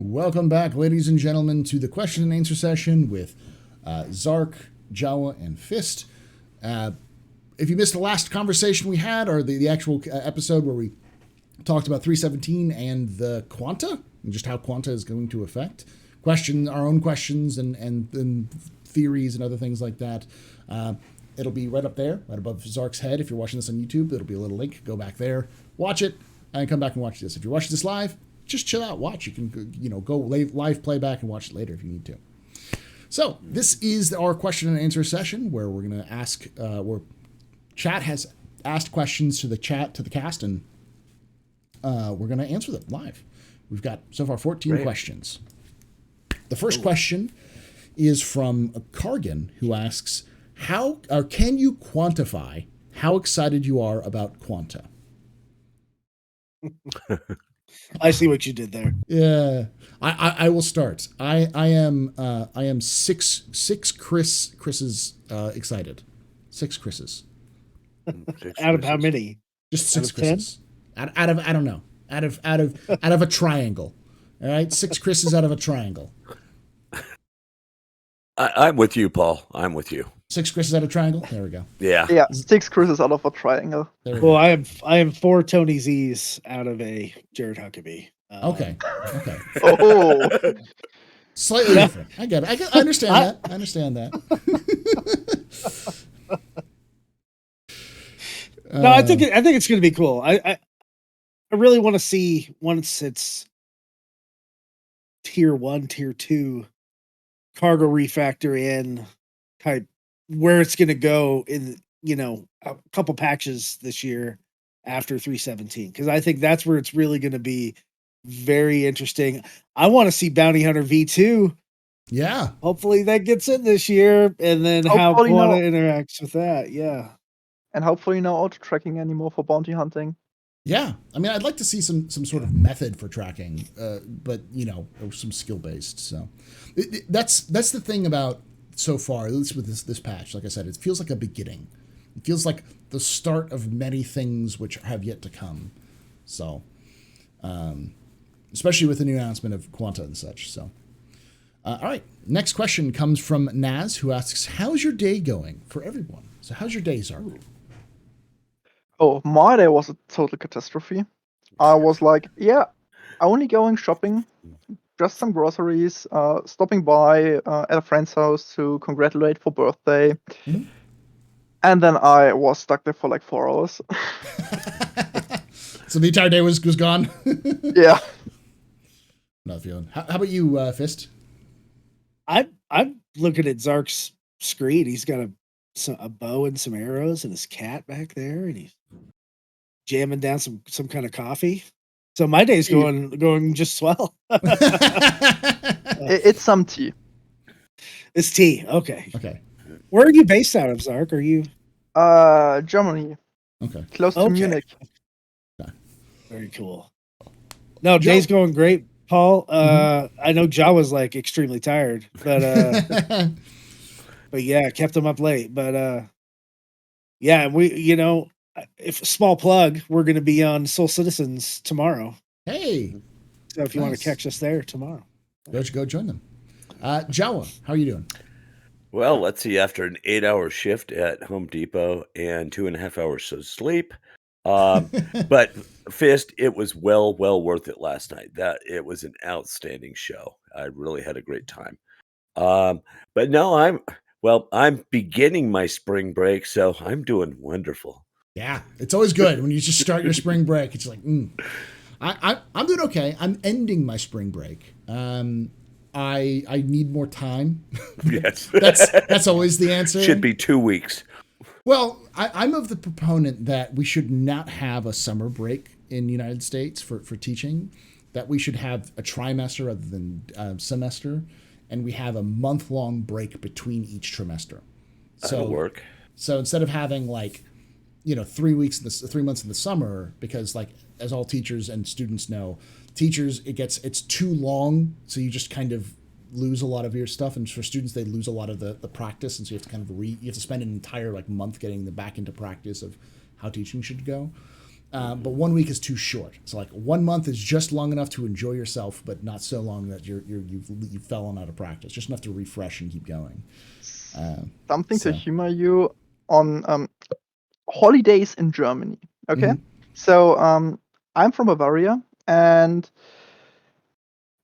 Welcome back, ladies and gentlemen, to the question and answer session with Zarrk, Jawa, and Fist. If you missed the last conversation we had, or the actual episode where we talked about 317 and the quanta, and just how quanta is going to affect our own questions and theories and other things like that, it'll be right up there, right above Zark's head. If you're watching this on YouTube, it'll be a little link. Go back there, watch it, and come back and watch this. If you're watching this live, just chill out, watch. You can, go live playback and watch it later if you need to. So this is our question and answer session where we're going to ask, where chat has asked questions to the cast, and we're going to answer them live. We've got so far 14 questions. The first question is from Kargan, who asks, can you quantify how excited you are about quanta? I see what you did there. Yeah, I will start. I am six Chris's excited. Six Chris's. Out of how many? Just six Chris's. Out of I don't know. Out of a triangle. All right, six Chris's out of a triangle. I'm with you, Paul. I'm with you. Six Chris's out of a triangle. There we go. Yeah. Yeah, six Chris's out of a triangle. Well, I am four Tony Z's out of a Jared Huckabee. Okay. Oh, Slightly different. I get it. I understand that. I understand that. No, I think it's going to be cool. I really want to see once it's tier 1, tier 2 cargo refactor in type where it's going to go in, a couple patches this year after 317, because I think that's where it's really going to be very interesting. I want to see Bounty Hunter V2. Yeah. Hopefully that gets in this year, and then how Quanta interacts with that. Yeah. And hopefully no auto tracking anymore for bounty hunting. Yeah, I mean, I'd like to see some sort of method for tracking, but or some skill based. So that's the thing about so far, at least with this patch. Like I said, it feels like a beginning. It feels like the start of many things which have yet to come. So, especially with the new announcement of Quanta and such. So, all right, next question comes from Naz, who asks, "How's your day going for everyone?" So, how's your day, Zarrk? Oh, my day was a total catastrophe. I was like, only going shopping, just some groceries, stopping by at a friend's house to congratulate for birthday. Mm-hmm. And then I was stuck there for like 4 hours. So the entire day was gone? Yeah. Not feeling. How about you, Fist? I'm looking at Zark's screen. He's got a bow and some arrows and his cat back there, and he's jamming down some kind of coffee. So my day's going just swell. It's some tea. It's tea. Okay. Okay. Where are you based out of, Zarrk? Are you Germany. Okay. Close to Munich. Okay. Very cool. No, day's going great, Paul. I know Jawa's like extremely tired, but but yeah, kept him up late. But yeah, we if small plug, we're going to be on Soul Citizens tomorrow. Hey. So if you want to catch us there tomorrow, go join them. Jawa, how are you doing? Well, let's see. After an 8-hour shift at Home Depot and 2.5 hours of sleep, but Fist, it was well worth it last night. It was an outstanding show. I really had a great time. But no, I'm beginning my spring break, so I'm doing wonderful. Yeah, it's always good when you just start your spring break. It's like, I'm doing okay. I'm ending my spring break. I need more time. Yes, that's always the answer. Should be 2 weeks. Well, I'm of the proponent that we should not have a summer break in the United States for teaching. That we should have a trimester rather than semester, and we have a month-long break between each trimester. That'll work. So instead of having 3 months in the summer, because as all teachers and students know, it's too long, so you just kind of lose a lot of your stuff, and for students they lose a lot of the practice, and so you have to spend an entire month getting them back into practice of how teaching should go. but 1 week is too short. So like 1 month is just long enough to enjoy yourself, but not so long that you've fallen out of practice. Just enough to refresh and keep going. Something so- to humor you on holidays in Germany. Okay, Mhm. so I'm from Bavaria, and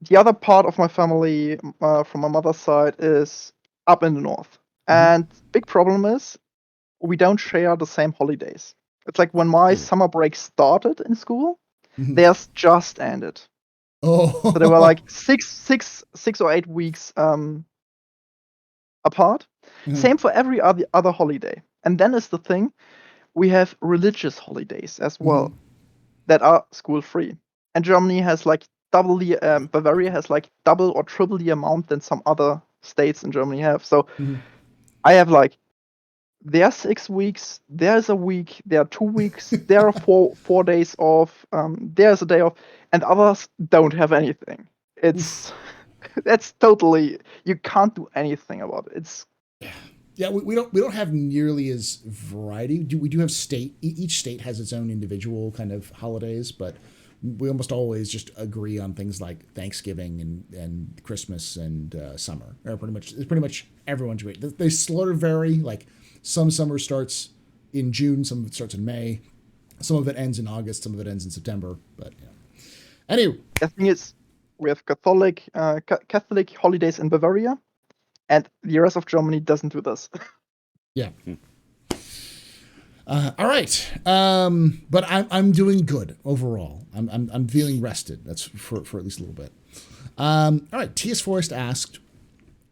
the other part of my family from my mother's side is up in the north. And big problem is we don't share the same holidays. It's like when my summer break started in school, Mhm. theirs just ended. Oh, So they were like six or 8 weeks apart. Mhm. Same for every other holiday. And then is the thing, we have religious holidays as well that are school free. And Germany has like double the Bavaria has like double or triple the amount than some other states in Germany have. So Mhm. I have like there are 6 weeks, there's a week, there are 2 weeks, there are four days off, there's a day off, and others don't have anything. It's that's totally you can't do anything about it. It's Yeah, we don't have nearly as variety. We do have each state has its own individual kind of holidays, but we almost always just agree on things like Thanksgiving and Christmas and summer. Or pretty much everyone's great. They sort of vary. Like some summer starts in June, some of it starts in May, some of it ends in August, some of it ends in September. But yeah. Anyway, the thing is we have Catholic holidays in Bavaria, and the rest of Germany doesn't do this. yeah. All right, but I'm doing good overall. I'm feeling rested. That's for at least a little bit. All right, T.S. Forrest asked,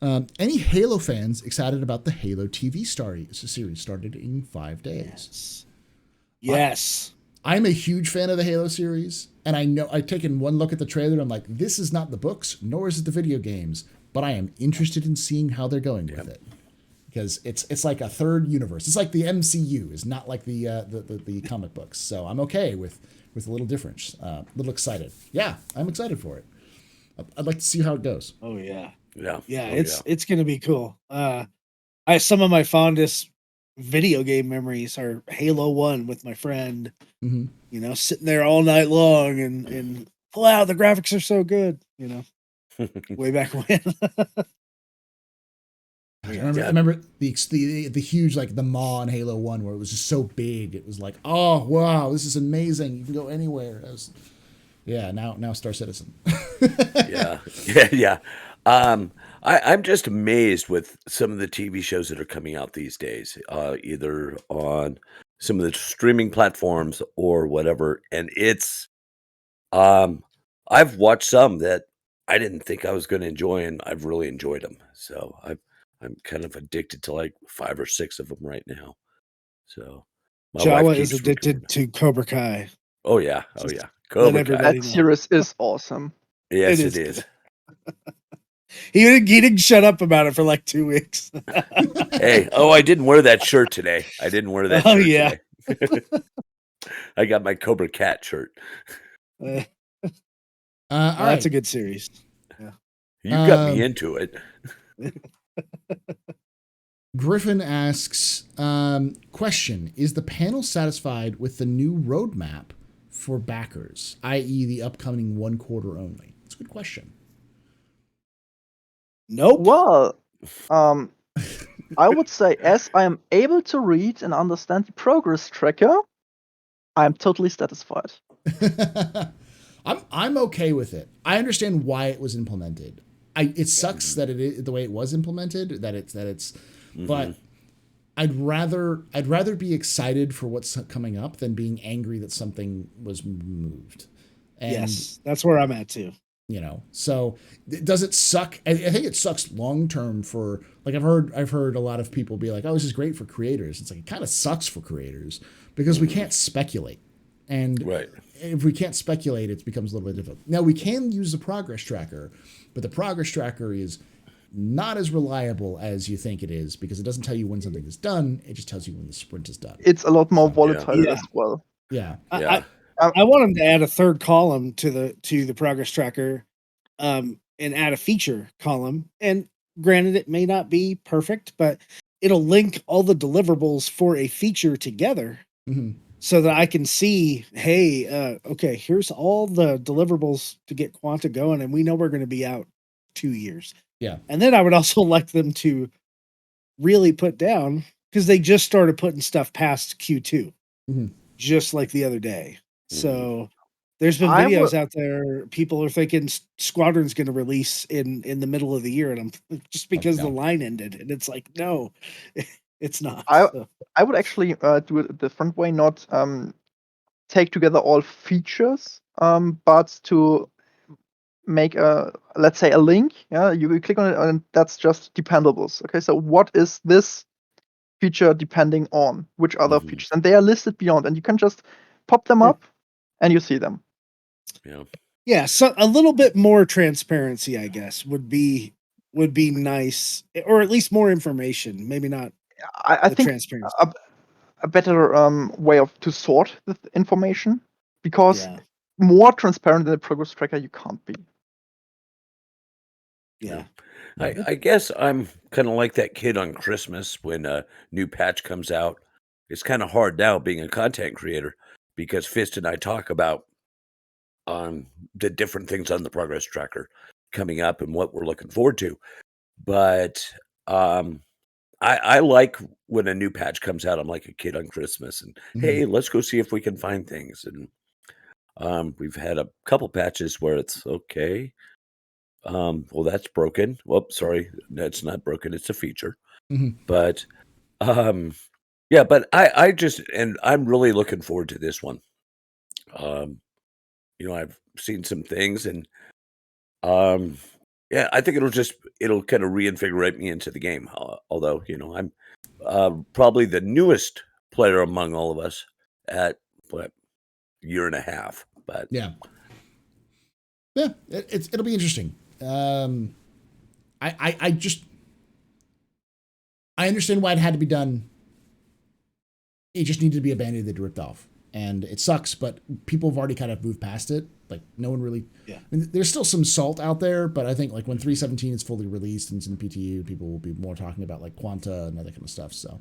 any Halo fans excited about the Halo TV series started in 5 days? Yes. I'm a huge fan of the Halo series, and I know I've taken one look at the trailer. I'm like, this is not the books, nor is it the video games, but I am interested in seeing how they're going with it. Because it's like a third universe. It's like the MCU is not like the comic books. So I'm okay with a little difference. A little excited. Yeah, I'm excited for it. I'd like to see how it goes. Oh yeah. Yeah. Yeah, Oh, it's gonna be cool. Some of my fondest video game memories are Halo 1 with my friend. Mm-hmm. You know, sitting there all night long and wow, the graphics are so good, you know. Way back when. I remember the huge like the maw in Halo 1 where it was just so big. It was like, oh wow, this is amazing. You can go anywhere. Now Star Citizen. yeah. I'm just amazed with some of the TV shows that are coming out these days, either on some of the streaming platforms or whatever. And it's, I've watched some that I didn't think I was going to enjoy, and I've really enjoyed them. So I'm kind of addicted to like 5 or 6 of them right now. So my wife Jawa keeps is addicted recording. to Cobra Kai. Oh yeah, Let Cobra Kai. everybody That know. series is awesome. Yes, It it is is. He didn't shut up about it for like 2 weeks. Hey, I didn't wear that shirt today. I didn't wear that Oh, shirt yeah. today. I got my Cobra Cat shirt. All That's right. a good series. You got me into it. Griffin asks, question, is the panel satisfied with the new roadmap for backers, i.e. the upcoming 1 quarter only? It's a good question. Nope. Well, I would say as I am able to read and understand the progress tracker, I'm totally satisfied. I'm okay with it. I understand why it was implemented. It sucks that it is the way it was implemented. But I'd rather be excited for what's coming up than being angry that something was moved. And, yes, that's where I'm at too. You know, so does it suck? I think it sucks long term for like I've heard a lot of people be like, oh, this is great for creators. It's like it kind of sucks for creators because we can't speculate. And Right. if we can't speculate, it becomes a little bit difficult. Now, we can use the progress tracker, but the progress tracker is not as reliable as you think it is because it doesn't tell you when something is done. It just tells you when the sprint is done. It's a lot more volatile Yeah. as well. Yeah. I want them to add a third column to the progress tracker, and add a feature column. And granted, it may not be perfect, but it'll link all the deliverables for a feature together. Mm-hmm. so that I can see, hey, okay, here's all the deliverables to get Quanta going, and we know we're going to be out 2 years. Yeah. And then I would also like them to really put down, because they just started putting stuff past Q2, just like the other day. So there's been videos out there. People are thinking Squadron's going to release in the middle of the year, and I'm just because the line ended, and it's like, no, it's not. I would actually do it a different way, not take together all features, but to make let's say a link. Yeah, you click on it, and that's just dependables. Okay, so what is this feature depending on which other features, and they are listed beyond, and you can just pop them up, and you see them. Yeah, so a little bit more transparency, I guess, would be nice, or at least more information. Maybe not. I think transparency. A better way to sort the information, because more transparent than the progress tracker you can't be. Yeah. I guess I'm kind of like that kid on Christmas when a new patch comes out. It's kind of hard now being a content creator, because Fist and I talk about the different things on the progress tracker coming up and what we're looking forward to. But I like when a new patch comes out. I'm like a kid on Christmas, and hey, let's go see if we can find things. And we've had a couple patches where it's okay. Well, that's broken. Well, sorry, that's not broken. It's a feature. But yeah, but I just, and I'm really looking forward to this one. I've seen some things, and yeah, I think it'll kind of reinvigorate me into the game. Although, I'm probably the newest player among all of us at a year and a half. But yeah, it'll be interesting. I understand why it had to be done. It just needed to be a Band-Aid that ripped off, and it sucks. But people have already kind of moved past it. Like, no one really. Yeah. I mean, there's still some salt out there, but I think like when 3.17 is fully released and it's in PTU, people will be more talking about like quanta and other kind of stuff. So,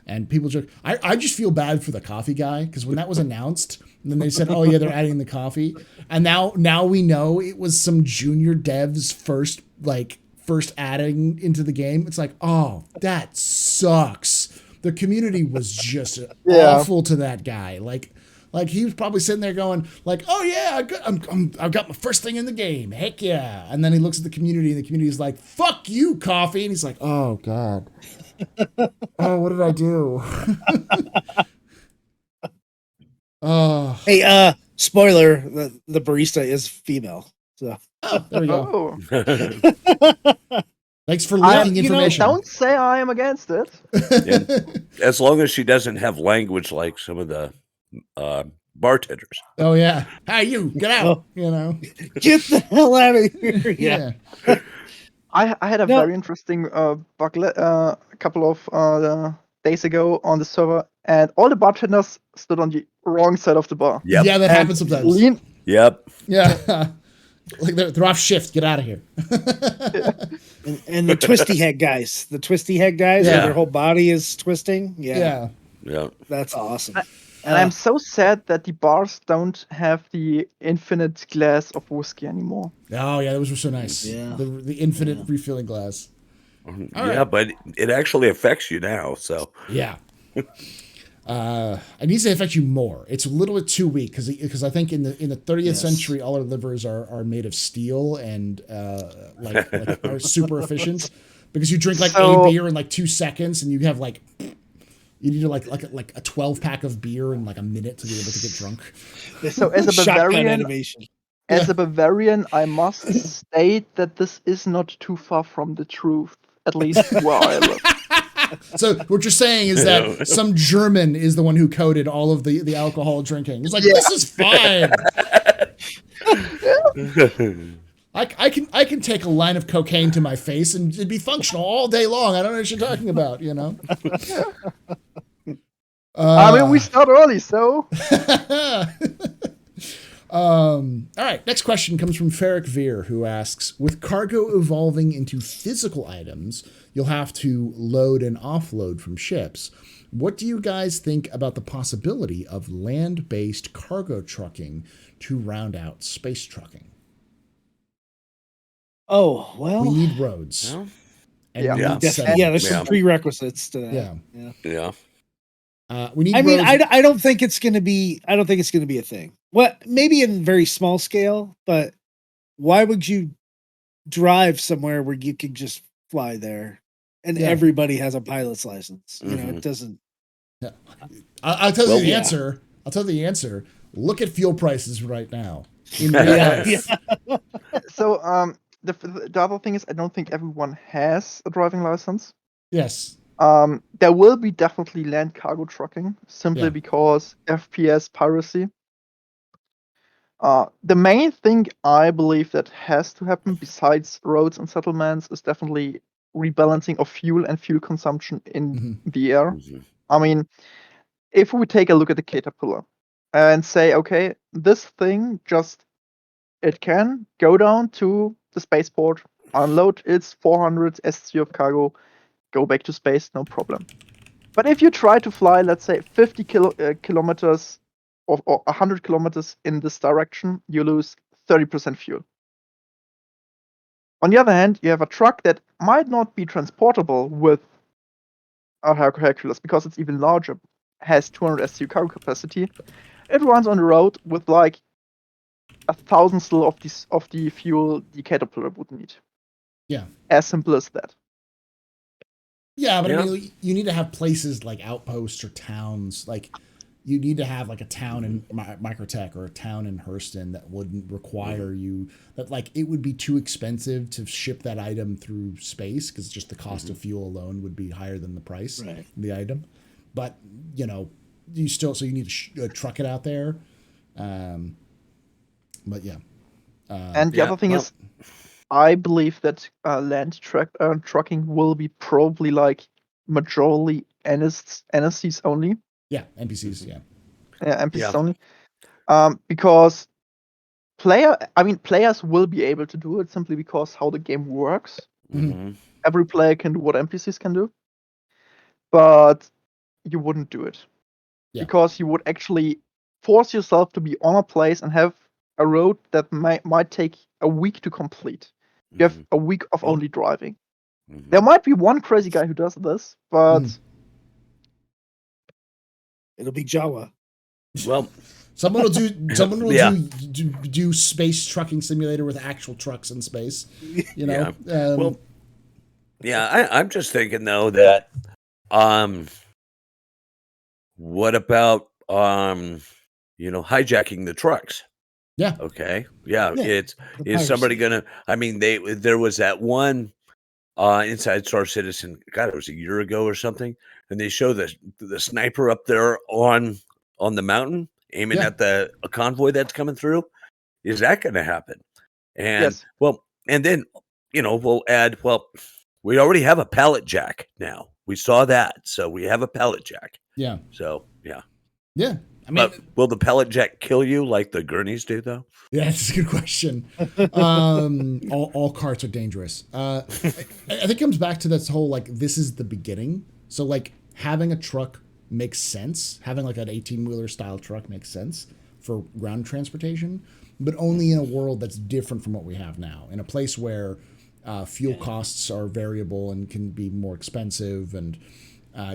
and people joke. I just feel bad for the coffee guy, because when that was announced, and then they said, "Oh yeah, they're adding the coffee," and now we know it was some junior devs first adding into the game. It's like, oh, that sucks. The community was just awful to that guy. Like he was probably sitting there going like, "Oh yeah, I've got my first thing in the game. Heck yeah!" And then he looks at the community, and the community is like, "Fuck you, coffee," and he's like, "Oh god, oh what did I do?" Oh, hey, spoiler: the barista is female. So there we go. Oh. Thanks for leaking information. Don't say I am against it. Yeah. As long as she doesn't have language like some of the bartenders. Oh yeah, hey you, get out! Get the hell out of here! Yeah. I had a very interesting bug a couple of days ago on the server, and all the bartenders stood on the wrong side of the bar. Yep. Yeah, that happens sometimes. Yep. Yeah. Like they're off shift. Get out of here. and the twisty head guys, where their whole body is twisting. Yeah. That's awesome. And I'm so sad that the bars don't have the infinite glass of whiskey anymore. Oh yeah, those were so nice. Yeah. The infinite refilling glass. Yeah, but it actually affects you now. So yeah. It needs to affect you more. It's a little bit too weak because I think in the 30th century, all our livers are made of steel and like are super efficient, because you drink like a beer in like 2 seconds, and you have like you need to like a 12-pack of beer in like a minute to be able to get drunk. So as a Bavarian, I must state that this is not too far from the truth, at least where I live. So what you're saying is that some German is the one who coded all of the alcohol drinking. He's like, this is fine. I can take a line of cocaine to my face and it'd be functional all day long. I don't know what you're talking about, I mean, we start early, so. All right, next question comes from Ferric Veer, who asks, with cargo evolving into physical items, you'll have to load and offload from ships. What do you guys think about the possibility of land-based cargo trucking to round out space trucking? Oh, well. We need roads. Well, And Yeah. we need Yeah, there's some Yeah. prerequisites to that. Yeah. Yeah. We need I mean, roads. I don't think it's going to be. I don't think it's going to be a thing. What? Maybe in very small scale, but why would you drive somewhere where you could just fly there, and Yeah. everybody has a pilot's license? You know, Mhm. it doesn't. Yeah. I'll tell Well, you the yeah. answer. I'll tell you the answer. Look at fuel prices right now. In reality. So the other thing is I don't think everyone has a driving license. Yes. There will be definitely land cargo trucking simply Yeah. because FPS piracy. The main thing I believe that has to happen besides roads and settlements is definitely rebalancing of fuel and fuel consumption in Mhm. the air. Mhm. I mean, if we take a look at the Caterpillar and say, okay, this thing it can go down to the spaceport, unload its 400 SC of cargo, go back to space, no problem. But if you try to fly, let's say 50 kilometers or 100 kilometers in this direction, you lose 30% fuel. On the other hand, you have a truck that might not be transportable with a Hercules because it's even larger, has 200 SCU cargo capacity. It runs on the road with like a thousandth of the fuel the Caterpillar would need. Yeah. As simple as that. Yeah, but Yeah. I mean, you need to have places like outposts or towns. Like, you need to have like a town in Microtech or a town in Hurston that wouldn't require you. That like it would be too expensive to ship that item through space because just the cost of fuel alone would be higher than the price Right. of the item. But you know, you need to truck it out there. But yeah. And the Yeah, other thing well- is, I believe that land trucking will be probably like majorly NSCs only. Yeah, NPCs. Yeah. Yeah, NPCs Yeah. only. Because players will be able to do it simply because how the game works. Mhm. Every player can do what NPCs can do, but you wouldn't do it because you would actually force yourself to be on a place and have a road that might take a week to complete. You have a week of only driving. Mhm. There might be one crazy guy who does this, but It'll be Jawa. Well, Someone will do Yeah. do space trucking simulator with actual trucks in space. You know. Well, yeah, I'm just thinking though that what about hijacking the trucks? Yeah. Okay. Yeah, Yeah, the is somebody piracy. gonna I mean there was that one Inside Star Citizen, God, it was a year ago or something, and they show the sniper up there on the mountain aiming Yeah. at a convoy that's coming through. Is that gonna happen? And yes. well, and then we'll add, we already have a pallet jack now. We saw that. So we have a pallet jack. Yeah. So yeah. Yeah. I mean, But will the pallet jack kill you like the gurneys do though? yeah, that's a good question. All carts are dangerous. I think it comes back to this whole like this is the beginning. So like having a truck makes sense. Having like an 18-wheeler style truck makes sense for ground transportation, but only in a world that's different from what we have now. In a place where fuel costs are variable and can be more expensive, and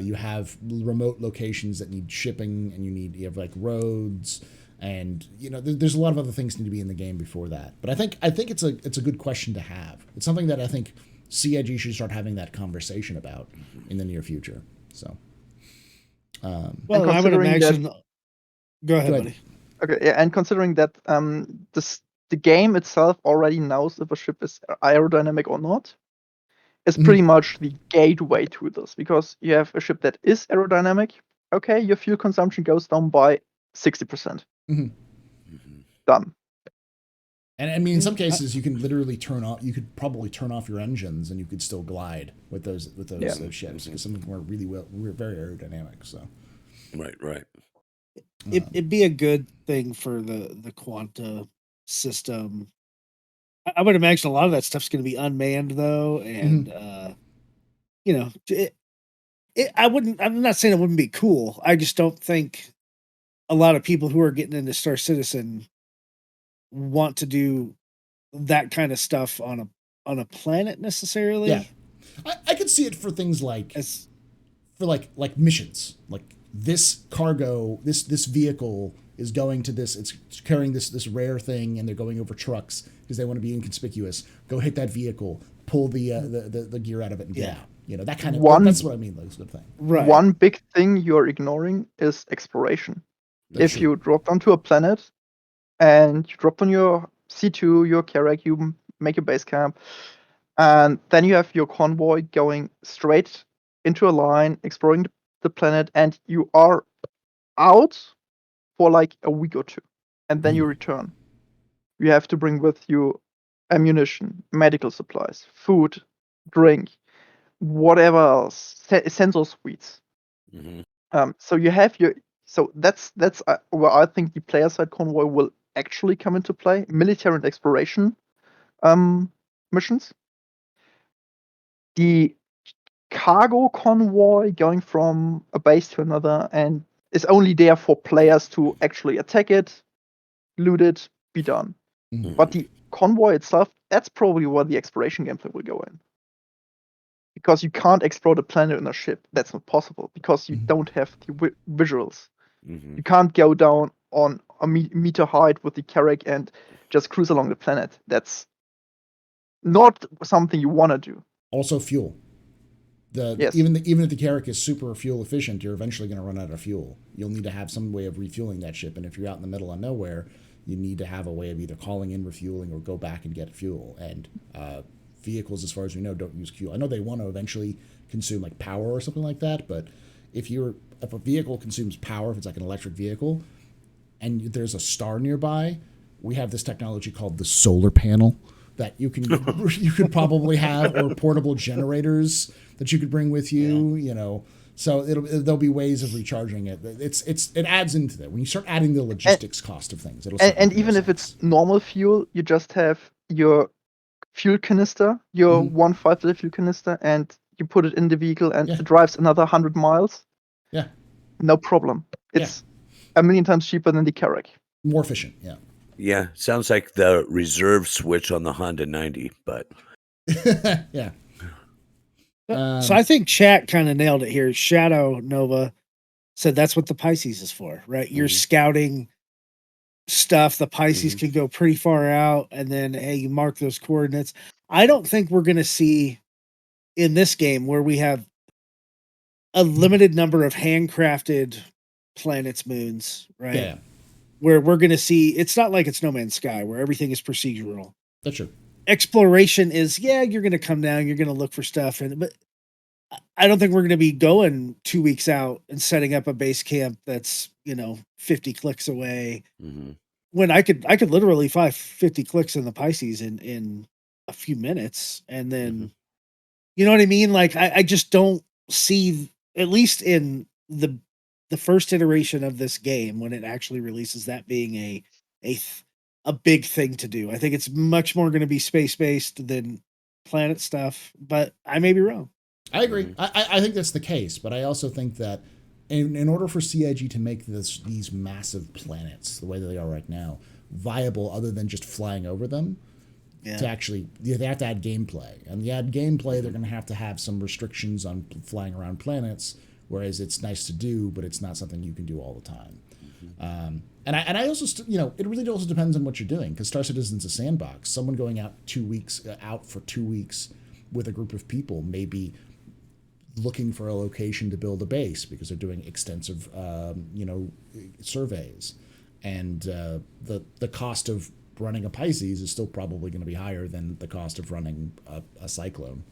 you have remote locations that need shipping, and you have like roads, and there's a lot of other things need to be in the game before that. But I think it's a good question to have. It's something that I think CIG should start having that conversation about in the near future. So, Well, I would imagine. Go ahead, buddy. Okay, yeah, and considering that the game itself already knows if a ship is aerodynamic or not, it's pretty much the gateway to this, because you have a ship that is aerodynamic. Okay, your fuel consumption goes down by 60%. Done. And I mean, in some cases, you can literally you could probably turn off your engines, and you could still glide with those ships, because some of them are we're very aerodynamic. So, right. It'd be a good thing for the quanta system. I would imagine a lot of that stuff's going to be unmanned though, and I'm not saying it wouldn't be cool. I just don't think a lot of people who are getting into Star Citizen want to do that kind of stuff on a planet necessarily. Yeah, I could see it for things like like missions, like this cargo, this vehicle is going to this, it's carrying this rare thing, and they're going over trucks because they want to be inconspicuous. Go hit that vehicle, pull the gear out of it, and get out. You know, that kind of that's what I mean. That's a good thing. Right. One big thing you're ignoring is exploration. That's if true. you drop onto a planet and you drop on your C2, your Carrack, you make your base camp, and then you have your convoy going straight into a line, exploring the planet, and you are out for like a week or two, and then you return. You have to bring with you ammunition, medical supplies, food, drink, whatever else, sensor suites. So you have your. So that's where I think the player side convoy will actually come into play. Military and exploration missions. The cargo convoy going from a base to another and is only there for players to actually attack it, loot it, be done. But the convoy itself, that's probably where the exploration gameplay will go in. Because you can't explore the planet in a ship. That's not possible because you don't have the visuals. You can't go down on a meter height with the Carrack and just cruise along the planet. That's not something you want to do. Also, fuel. Yes. Even if the Carrack is super fuel efficient, you're eventually going to run out of fuel. You'll need to have some way of refueling that ship, and if you're out in the middle of nowhere, you need to have a way of either calling in refueling or go back and get fuel. And vehicles, as far as we know, don't use fuel. I know they want to eventually consume like power or something like that, but if a vehicle consumes power, if it's like an electric vehicle, and there's a star nearby, we have this technology called the solar panel that you could probably have, or portable generators that you could bring with you. You know, so there'll be ways of recharging it. It adds into that when you start adding the logistics cost of things. And even if it's normal fuel, you just have your fuel canister, your 1.5 liter fuel canister, and you put it in the vehicle, and it drives another 100 miles. Yeah, no problem. It's a million times cheaper than the Carrack. More efficient. Yeah. Yeah, sounds like the reserve switch on the Honda 90, but yeah. So I think chat kind of nailed it here. Shadow Nova said that's what the Pisces is for, right? You're scouting stuff. The Pisces can go pretty far out, and then hey, you mark those coordinates. I don't think we're going to see in this game where we have a limited number of handcrafted planets, moons, right? Yeah. Where we're going to see, it's not like it's No Man's Sky where everything is procedural. That's true. Exploration is, you're going to come down, you're going to look for stuff, but I don't think we're going to be going 2 weeks out and setting up a base camp that's 50 clicks away. When I could literally find 50 clicks in the Pisces in a few minutes, and then you know what I mean. Like I just don't see, at least in the first iteration of this game when it actually releases, that being a big thing to do. I think it's much more going to be space based than planet stuff, but I may be wrong. I agree. I think that's the case, but I also think that in order for CIG to make these massive planets the way that they are right now viable, other than just flying over them, to actually, they have to add gameplay. And to add gameplay, they're going to have some restrictions on flying around planets, whereas it's nice to do, but it's not something you can do all the time. And I also, it really also depends on what you're doing, because Star Citizen's a sandbox. Someone going out for 2 weeks with a group of people may be looking for a location to build a base because they're doing extensive, surveys, and the cost of running a Pisces is still probably going to be higher than the cost of running a Cyclone.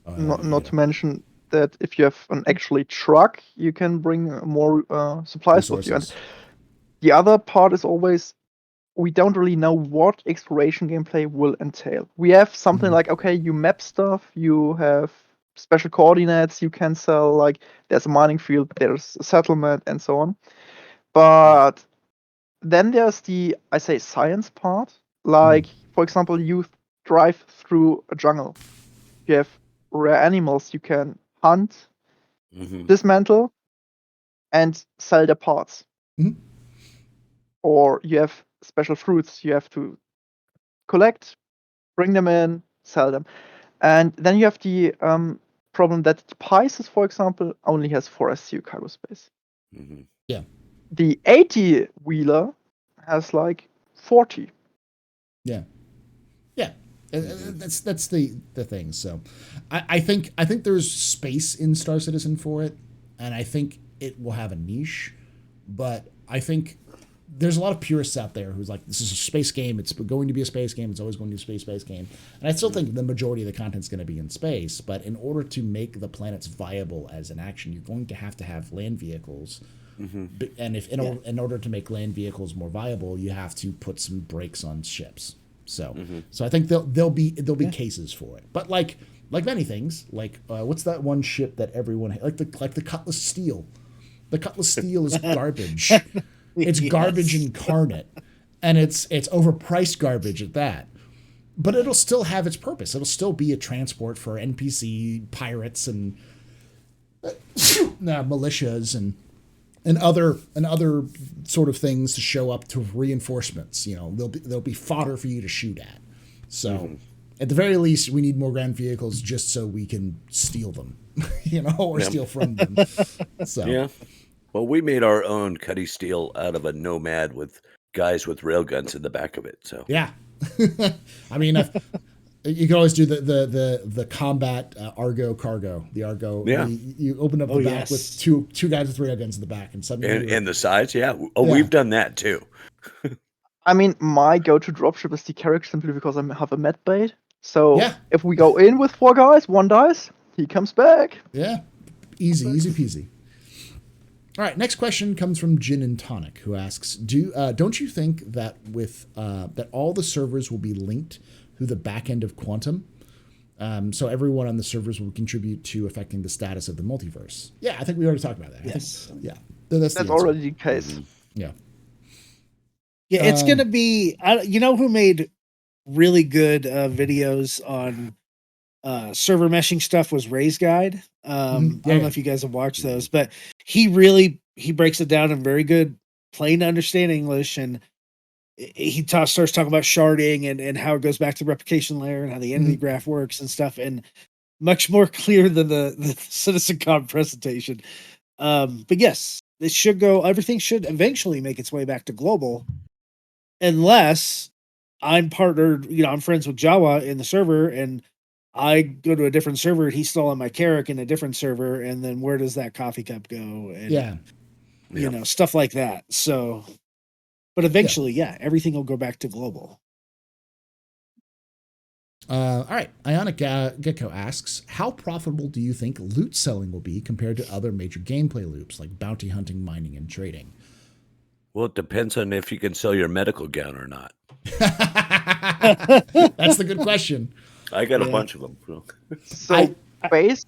Not to mention that if you have an actually truck, you can bring more supplies with you. And the other part is always, we don't really know what exploration gameplay will entail. We have something like, okay, you map stuff, you have special coordinates you can sell, like there's a mining field, there's a settlement, and so on. But then there's the, I say, science part. Like, for example, you drive through a jungle. You have rare animals you can hunt. dismantle, and sell their parts. Mhm. Or you have special fruits you have to collect, bring them in, sell them. And then you have the problem that Pisces, for example, only has 4 SU cargo space. Yeah. The 80-wheeler has like 40. Yeah. That's the thing. So, I think there's space in Star Citizen for it, and I think it will have a niche. But I think there's a lot of purists out there who's like, this is a space game. It's going to be a space game. It's always going to be a space game. And I still think the majority of the content's going to be in space. But in order to make the planets viable as an action, you're going to have land vehicles. And if in order to make land vehicles more viable, you have to put some brakes on ships. So I think there'll be cases for it. But like many things, like what's that one ship that everyone like the Cutlass Steel. The Cutlass Steel is garbage. It's garbage incarnate, and it's overpriced garbage at that. But it'll still have its purpose. It'll still be a transport for NPC pirates and militias and other sort of things to show up to reinforcements. You know, there'll be fodder for you to shoot at. So at the very least, we need more ground vehicles just so we can steal them, or steal from them. So yeah. Well, we made our own Cutty Steel out of a Nomad with guys with railguns in the back of it. So yeah, I mean, you can always do the combat Argo cargo. The Argo, you open up the back with two guys with railguns in the back, and suddenly and the sides, we've done that too. I mean, my go-to dropship is the Carrick simply because I have a med bait. So if we go in with 4 guys, 1 dies, he comes back. Yeah, easy peasy. All right, next question comes from Gin and Tonic, who asks, don't you think that that all the servers will be linked through the back end of Quantum? So everyone on the servers will contribute to affecting the status of the multiverse. Yeah, I think we already talked about that. Yes. That's already the case. Yeah. Yeah, it's going to be, who made really good videos on server meshing stuff was Ray's Guide. I don't know if you guys have watched those, but he breaks it down in very good, plain to understand English, and he starts talking about sharding and how it goes back to the replication layer and how the entity graph works and stuff, and much more clear than the CitizenCon presentation. But yes, everything should eventually make its way back to global, unless I'm partnered, I'm friends with Jawa in the server, and I go to a different server and he's still on my Carrick in a different server, and then where does that coffee cup go? And stuff like that. So, but eventually, everything will go back to global. All right. Ionic Gecko asks, how profitable do you think loot selling will be compared to other major gameplay loops like bounty hunting, mining, and trading? Well, it depends on if you can sell your medical gown or not. That's the good question. I got a bunch of them. So based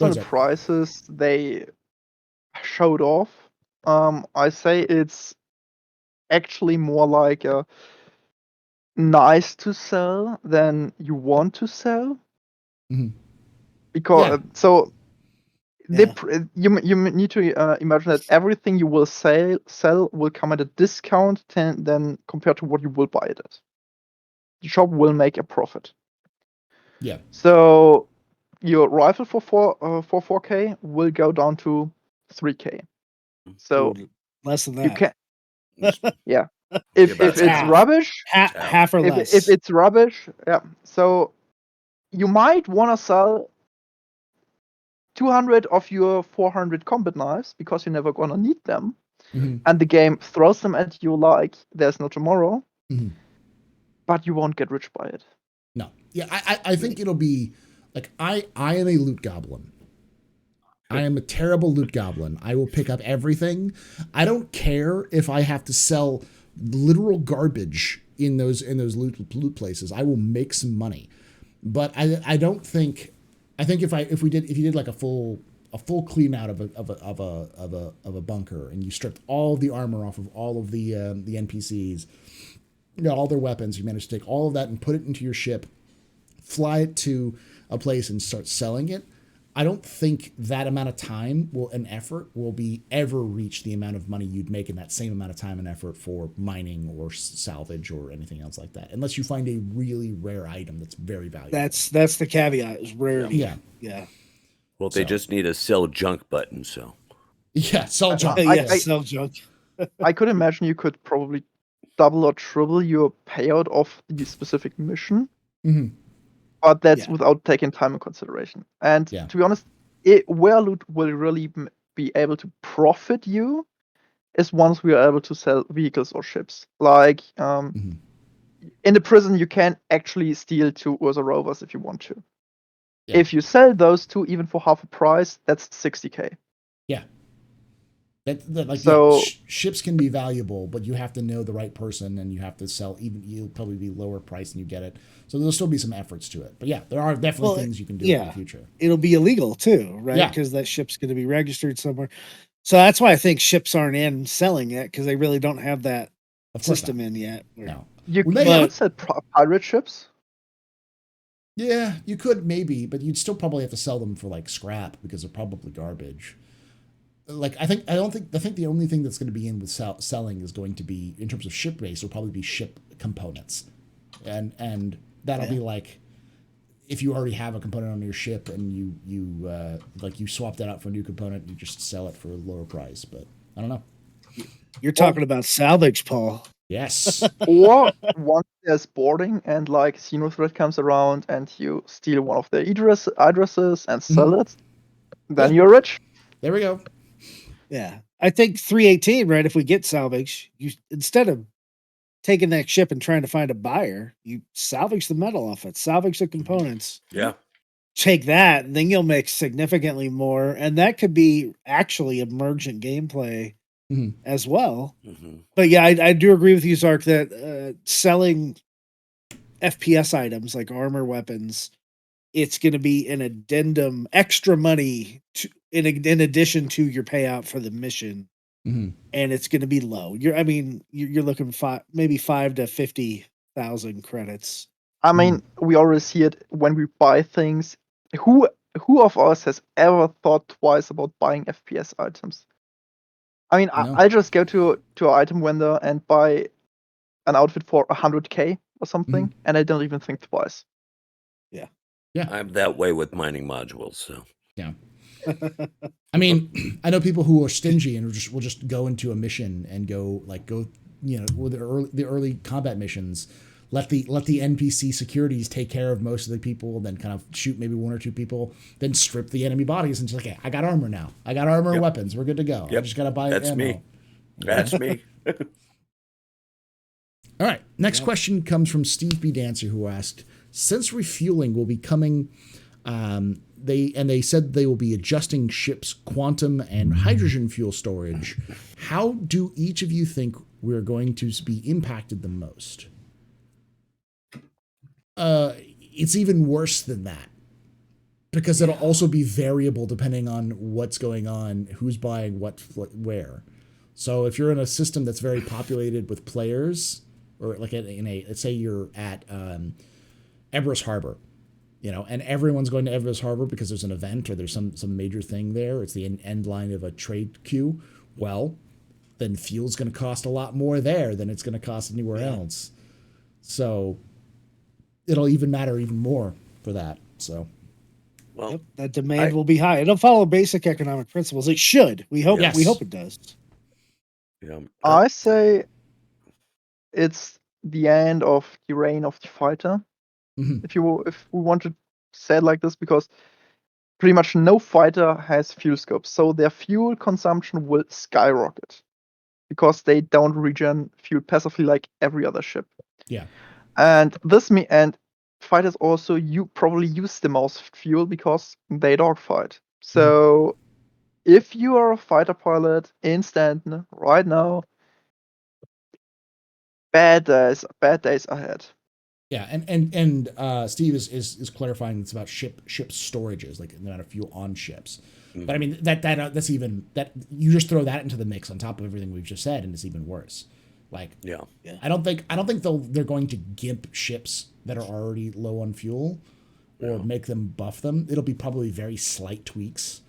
on the prices they showed off, I say it's actually more like a nice to sell than you want to sell. Because you need to imagine that everything you will sell will come at a discount than compared to what you will buy it at. The shop will make a profit. Yeah. So your rifle for 4K will go down to 3K. So less than that. You can. If it's rubbish, half or less. If it's rubbish, So you might want to sell 200 of your 400 combat knives because you're never gonna need them, and the game throws them at you like there's no tomorrow. But you won't get rich by it. No. Yeah, I think it'll be like I am a loot goblin. I am a terrible loot goblin. I will pick up everything. I don't care if I have to sell literal garbage in those loot places. I will make some money. But I don't think. I think if you did like a full clean out of a bunker, and you stripped all the armor off of all of the NPCs, all their weapons, you managed to take all of that and put it into your ship, fly it to a place and start selling it. I don't think that amount of time and effort will be ever reach the amount of money you'd make in that same amount of time and effort for mining or salvage or anything else like that, unless you find a really rare item that's very valuable. That's the caveat, is rarity. Yeah. Well, they just need a sell junk button, so. Yeah, sell junk. Sell junk. I could imagine you could probably double or triple your payout of the specific mission. Mm-hmm. But that's without taking time in consideration. And to be honest, where loot will really be able to profit you is once we are able to sell vehicles or ships. Like in the prison, you can actually steal 2 Ursa rovers if you want to. Yeah. If you sell those 2 even for half a price, that's 60k. Yeah. Ships can be valuable, but you have to know the right person, and you have to sell. Even you'll probably be lower price than you get it. So there'll still be some efforts to it. But yeah, there are definitely things you can do in the future. It'll be illegal too, right? Yeah, because that ship's going to be registered somewhere. So that's why I think ships aren't in selling it, because they really don't have that system in yet. No, you could sell pirate ships. Yeah, you could maybe, but you'd still probably have to sell them for like scrap because they're probably garbage. Like I think the only thing that's going to be in with selling is going to be, in terms of ship base, will probably be ship components, and that'll be like, if you already have a component on your ship and you swap that out for a new component, you just sell it for a lower price. But I don't know. You're talking about salvage, Paul. Yes. Or once there's boarding and like Xenothreat comes around and you steal one of their addresses and sell it, then you're rich. There we go. Yeah, I think 318, right? If we get salvage, you, instead of taking that ship and trying to find a buyer, you salvage the metal off it, salvage the components. Yeah. Take that, and then you'll make significantly more. And that could be actually emergent gameplay as well. But yeah, I do agree with you, Zarrk, that selling FPS items like armor, weapons, it's going to be an addendum, extra money in addition to your payout for the mission, and it's going to be low. You're looking maybe 5 to 50,000 credits. I mean, we already see it when we buy things. Who of us has ever thought twice about buying FPS items? I mean, I just go to an item vendor and buy an outfit for 100k or something, and I don't even think twice. Yeah, I'm that way with mining modules. So yeah. I mean, I know people who are stingy and will just go into a mission and go with the early combat missions. Let the NPC securities take care of most of the people, then kind of shoot maybe 1 or 2 people, then strip the enemy bodies and just like, hey, I got armor now. I got armor and weapons. We're good to go. I just gotta buy That's ammo. Me. That's me. All right. Next question comes from Steve B. Dancer, who asked, since refueling will be coming, they said they will be adjusting ships' quantum and hydrogen fuel storage. How do each of you think we're going to be impacted the most? It's even worse than that, because it'll also be variable depending on what's going on, who's buying what where. So if you're in a system that's very populated with players, or like let's say you're at Everest Harbor, and everyone's going to Everest Harbor because there's an event or there's some major thing there. It's the end line of a trade queue. Well, then fuel's going to cost a lot more there than it's going to cost anywhere else. So it'll even matter even more for that. So, well, that demand will be high. It'll follow basic economic principles. It should. We hope. Yes. We hope it does. Yeah. I say it's the end of the reign of the fighter. If we want to say it like this, because pretty much no fighter has fuel scopes, so their fuel consumption will skyrocket because they don't regen fuel passively like every other ship. Yeah, and fighters also probably use the most fuel because they dogfight. So if you are a fighter pilot in Stanton right now, bad days ahead. Yeah, and Steve is clarifying it's about ship storages, like the amount of fuel on ships. But I mean that's even that you just throw that into the mix on top of everything we've just said, and it's even worse. Like I don't think they're going to gimp ships that are already low on fuel. or make them buff them, it'll be probably very slight tweaks.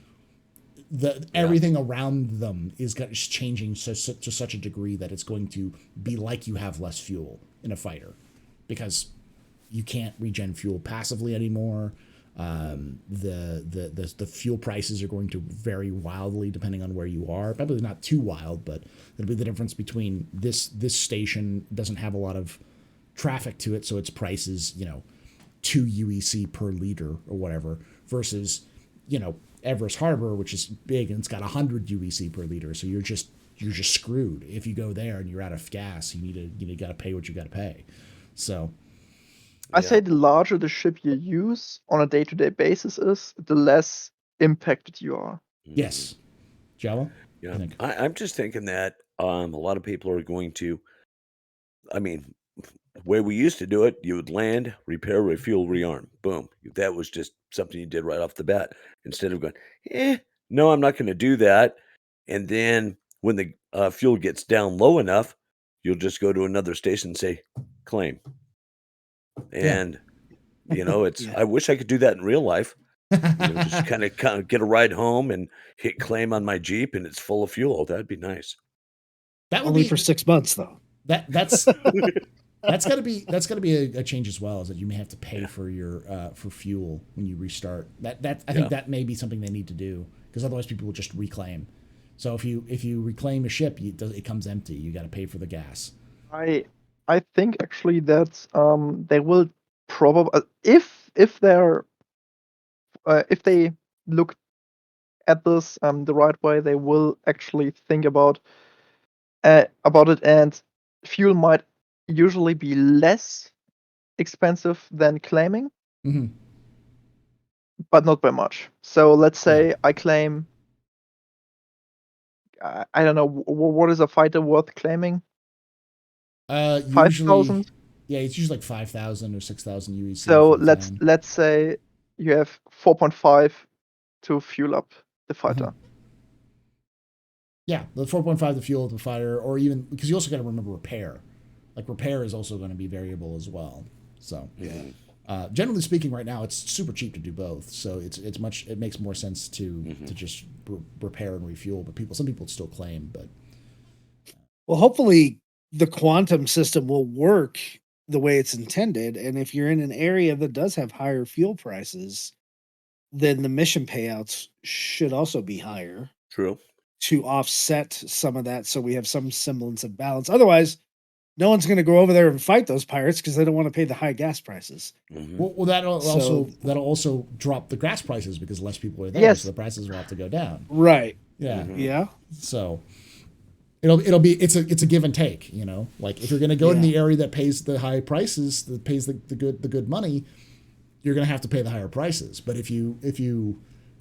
Yeah. Everything around them is changing to such a degree that it's going to be like you have less fuel in a fighter, because you can't regen fuel passively anymore. The fuel prices are going to vary wildly depending on where you are. Probably not too wild, but it'll be the difference between this station doesn't have a lot of traffic to it, so its price is 2 UEC per liter or whatever, versus Everest Harbor, which is big and it's got 100 UEC per liter. So you're just screwed if you go there and you're out of gas. You got to pay what you got to pay. So I say the larger the ship you use on a day-to-day basis is, the less impacted you are. yes, Java. Yeah, I think. I'm just thinking that a lot of people are going to. I mean, the way we used to do it, you would land, repair, refuel, rearm. Boom. That was just something you did right off the bat. Instead of going, no, I'm not going to do that. And then when the fuel gets down low enough, you'll just go to another station and say, claim. And, it's, Yeah. I wish I could do that in real life. Just kind of get a ride home and hit claim on my Jeep and it's full of fuel. That'd be nice. That would Only be for 6 months, though. that's got to be a change as well, is that you may have to pay for your for fuel when you restart. I think that may be something they need to do, because otherwise people will just reclaim. So if you reclaim a ship, it comes empty. You got to pay for the gas. I think actually that they will probably, if they look at this the right way, they will actually think about it, and fuel might usually be less expensive than claiming, Mm-hmm. but not by much. So let's say I claim, I don't know, what is a fighter worth claiming? Usually, 5,000. yeah, it's usually like 5,000 or 6,000 UEC. So for the time. let's say you have 4.5 to fuel up the fighter. Mm-hmm. Yeah, the 4.5 to fuel up the fighter, or even, because you also got to remember repair. Like repair is also going to be variable as well. So generally speaking, right now it's super cheap to do both. So it makes more sense to just repair and refuel. But some people still claim. But Well, hopefully the quantum system will work the way it's intended. And if you're in an area that does have higher fuel prices, then the mission payouts should also be higher. True. To offset some of that, so we have some semblance of balance. Otherwise, no one's going to go over there and fight those pirates because they don't want to pay the high gas prices. Well, that'll also drop the gas prices because less people are there, Yes. so the prices will have to go down. Right. Yeah. Yeah. So it's a give and take, Like if you're going to go in the area that pays the high prices, that pays the good money, you're going to have to pay the higher prices. But if you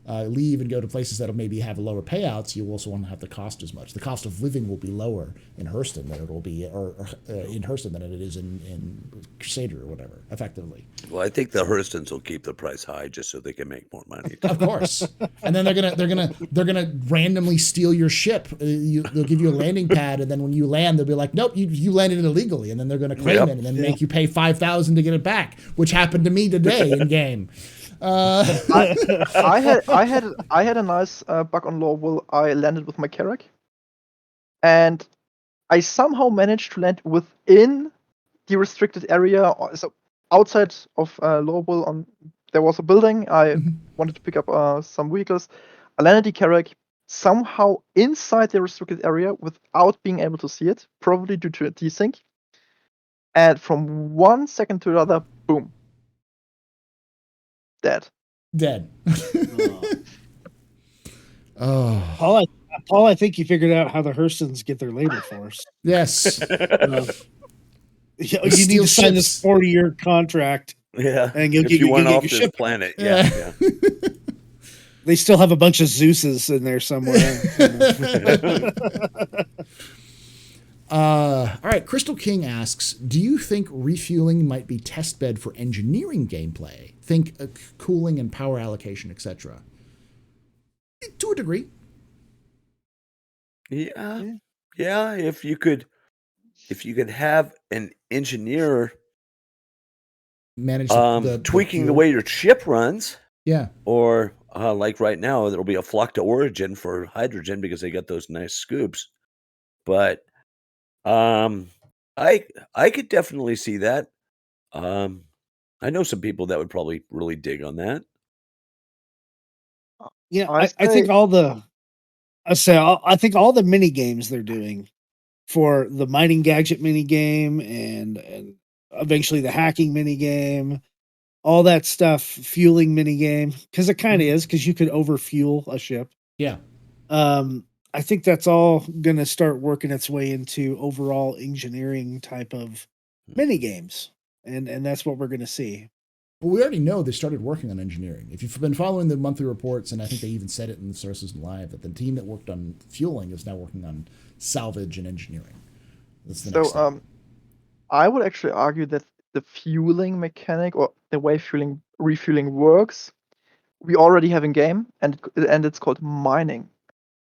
leave and go to places that maybe have lower payouts, you also won't have the cost as much. The cost of living will be lower in Hurston than it will be, or in Hurston than it is in Crusader or whatever. Effectively, Well, I think the Hurstons will keep the price high just so they can make more money. of course. And then they're gonna randomly steal your ship. They'll give you a landing pad, and then when you land, they'll be like, "Nope, you landed illegally," and then they're gonna claim it and then make you pay 5,000 to get it back, which happened to me today in game. I had a nice bug on Lorwell. I landed with my Carrack, and I somehow managed to land within the restricted area. So outside of Lorwell, there was a building. I wanted to pick up some vehicles. I landed the Carrack somehow inside the restricted area without being able to see it, probably due to a desync. And from 1 second to another, boom. Dead. Oh. Paul, I think you figured out how the Hurstons get their labor force. Yes. You need to sign this 40-year contract. Yeah. And if you want off your this ship. planet. Yeah. They still have a bunch of Zeuses in there somewhere. All right. Crystal King asks, do you think refueling might be test bed for engineering gameplay? Think cooling and power allocation, etc. To a degree. Yeah. If you could have an engineer manage tweaking the fuel? way your ship runs, Yeah. or like right now, there'll be a flock to origin for hydrogen because they got those nice scoops. But I could definitely see that. Um, I know some people that would probably really dig on that. Yeah, I I think say I think all the mini games they're doing for the mining gadget mini game and eventually the hacking mini game, all that stuff, fueling mini game, because it kind of is, because you could overfuel a ship. Yeah. I think that's all going to start working its way into overall engineering type of mini games, and that's what we're going to see. Well, we already know they started working on engineering. If you've been following the monthly reports, and I think they even said it in the Sources Live, that the team that worked on fueling is now working on salvage and engineering. That's the next step. I would actually argue that the fueling mechanic or the way refueling works, we already have in game, and it's called mining.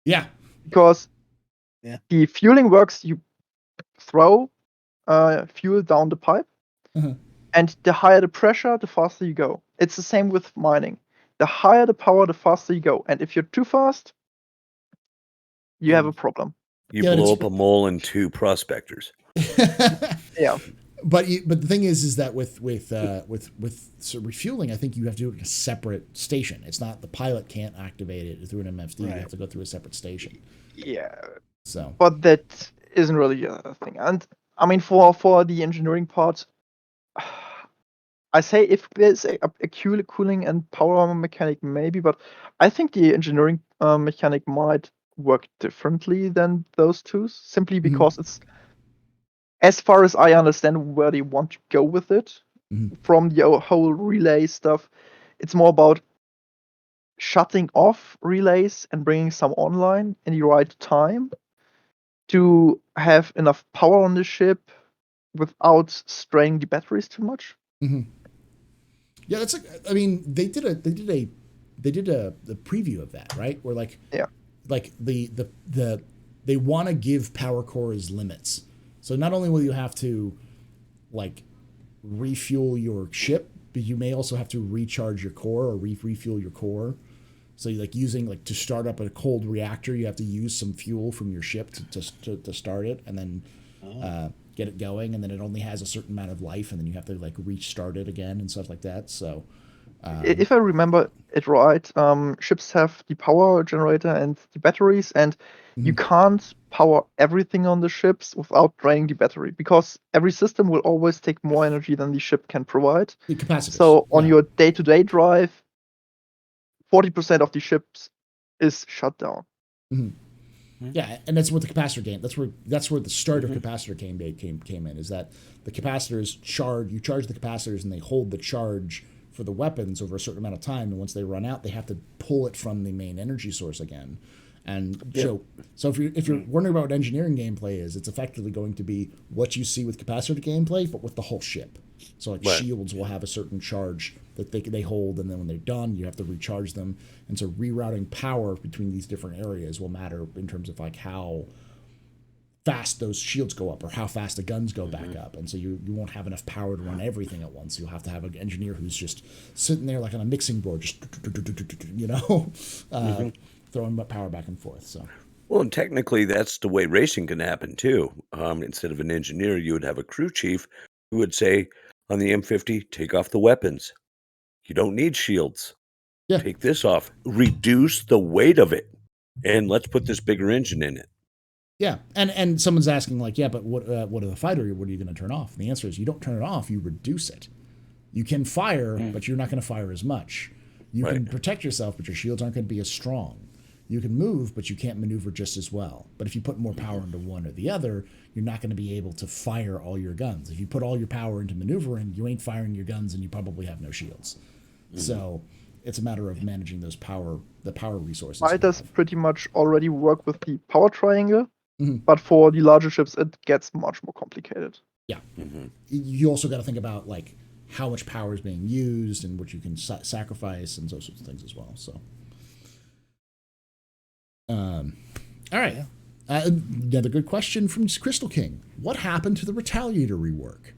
Yeah. Because Yeah. the fueling works, you throw fuel down the pipe, Uh-huh. and the higher the pressure, the faster you go. It's the same with mining. The higher the power, the faster you go. And if you're too fast, you have a problem. You blow up a mole and 2 prospectors. Yeah. But the thing is that with refueling, I think you have to do it in a separate station. It's not, the pilot can't activate it through an MFD. Right. You have to go through a separate station. Yeah. So. But that isn't really a thing. And I mean, for the engineering part, I say if there's a cooling and power mechanic, maybe, but I think the engineering mechanic might work differently than those two, simply because it's, as far as I understand where they want to go with it, from the whole relay stuff, it's more about shutting off relays and bringing some online in the right time to have enough power on the ship without straining the batteries too much. Mm-hmm. Yeah, that's like, I mean, they did a preview of that, right? Where like they want to give power cores limits. So not only will you have to like refuel your ship, but you may also have to recharge your core or refuel your core. So you like using like to start up a cold reactor, you have to use some fuel from your ship to start it, and then get it going, and then it only has a certain amount of life, and then you have to like restart it again and stuff like that. So if I remember it right, ships have the power generator and the batteries, and you can't power everything on the ships without draining the battery, because every system will always take more energy than the ship can provide. the capacitors. So on your day-to-day drive, 40% of the ships is shut down. Yeah, and that's what the capacitor game. That's where the start of capacitor came in. Is that the capacitors charge? You charge the capacitors, and they hold the charge for the weapons over a certain amount of time. And once they run out, they have to pull it from the main energy source again. And so if you're wondering about what engineering gameplay is, it's effectively going to be what you see with capacitor gameplay, but with the whole ship. So like shields will have a certain charge that they hold, and then when they're done, you have to recharge them. And so rerouting power between these different areas will matter in terms of like how fast those shields go up or how fast the guns go back up. And so you won't have enough power to run everything at once. You'll have to have an engineer who's just sitting there like on a mixing board, just throwing power back and forth. So. Well, and technically, that's the way racing can happen too. Instead of an engineer, you would have a crew chief who would say on the M50, take off the weapons. You don't need shields. Yeah. Take this off. Reduce the weight of it, and let's put this bigger engine in it. Yeah, and someone's asking like, yeah, but what are the fighter? What are you going to turn off? And the answer is you don't turn it off. You reduce it. You can fire, but you're not going to fire as much. You can protect yourself, but your shields aren't going to be as strong. You can move, but you can't maneuver just as well. But if you put more power into one or the other, you're not going to be able to fire all your guns. If you put all your power into maneuvering, you ain't firing your guns, and you probably have no shields. So it's a matter of managing the power resources. Fighters pretty much already work with the power triangle, but for the larger ships, it gets much more complicated. Yeah. You also got to think about like how much power is being used and what you can sacrifice and those sorts of things as well. So. All right. Another good question from Crystal King. What happened to the Retaliator rework?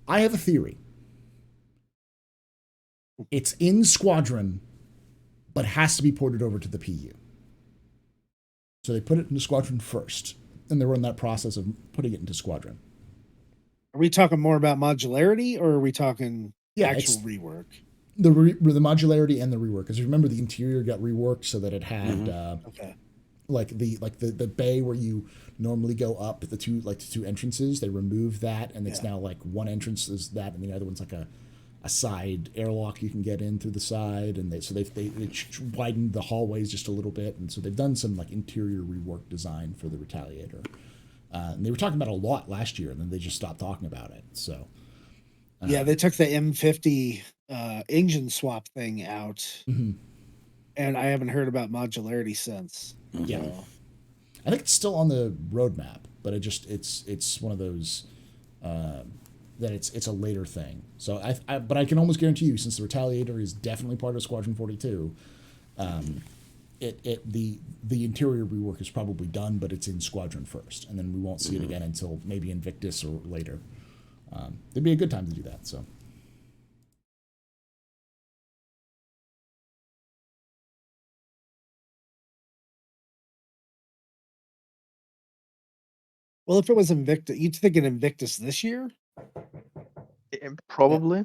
I have a theory. It's in Squadron, but has to be ported over to the PU. So they put it into Squadron first, and they were in that process of putting it into Squadron. Are we talking more about modularity, or are we talking Yeah, actual rework? The modularity and the rework. Because remember, the interior got reworked so that it had like the bay where you normally go up the two entrances. They removed that, and it's now like one entrance is that, and the other one's like a side airlock you can get in through the side, and they widened the hallways just a little bit, and so they've done some like interior rework design for the Retaliator. And they were talking about it a lot last year, and then they just stopped talking about it. So they took the M50 engine swap thing out, and I haven't heard about modularity since. Yeah, so. I think it's still on the roadmap, but it's one of those. That it's a later thing. So but I can almost guarantee you, since the Retaliator is definitely part of Squadron 42, the interior rework is probably done, but it's in Squadron first, and then we won't see it again until maybe Invictus or later. It'd be a good time to do that. So. Well, if it was Invictus, you'd think an Invictus this year? Probably.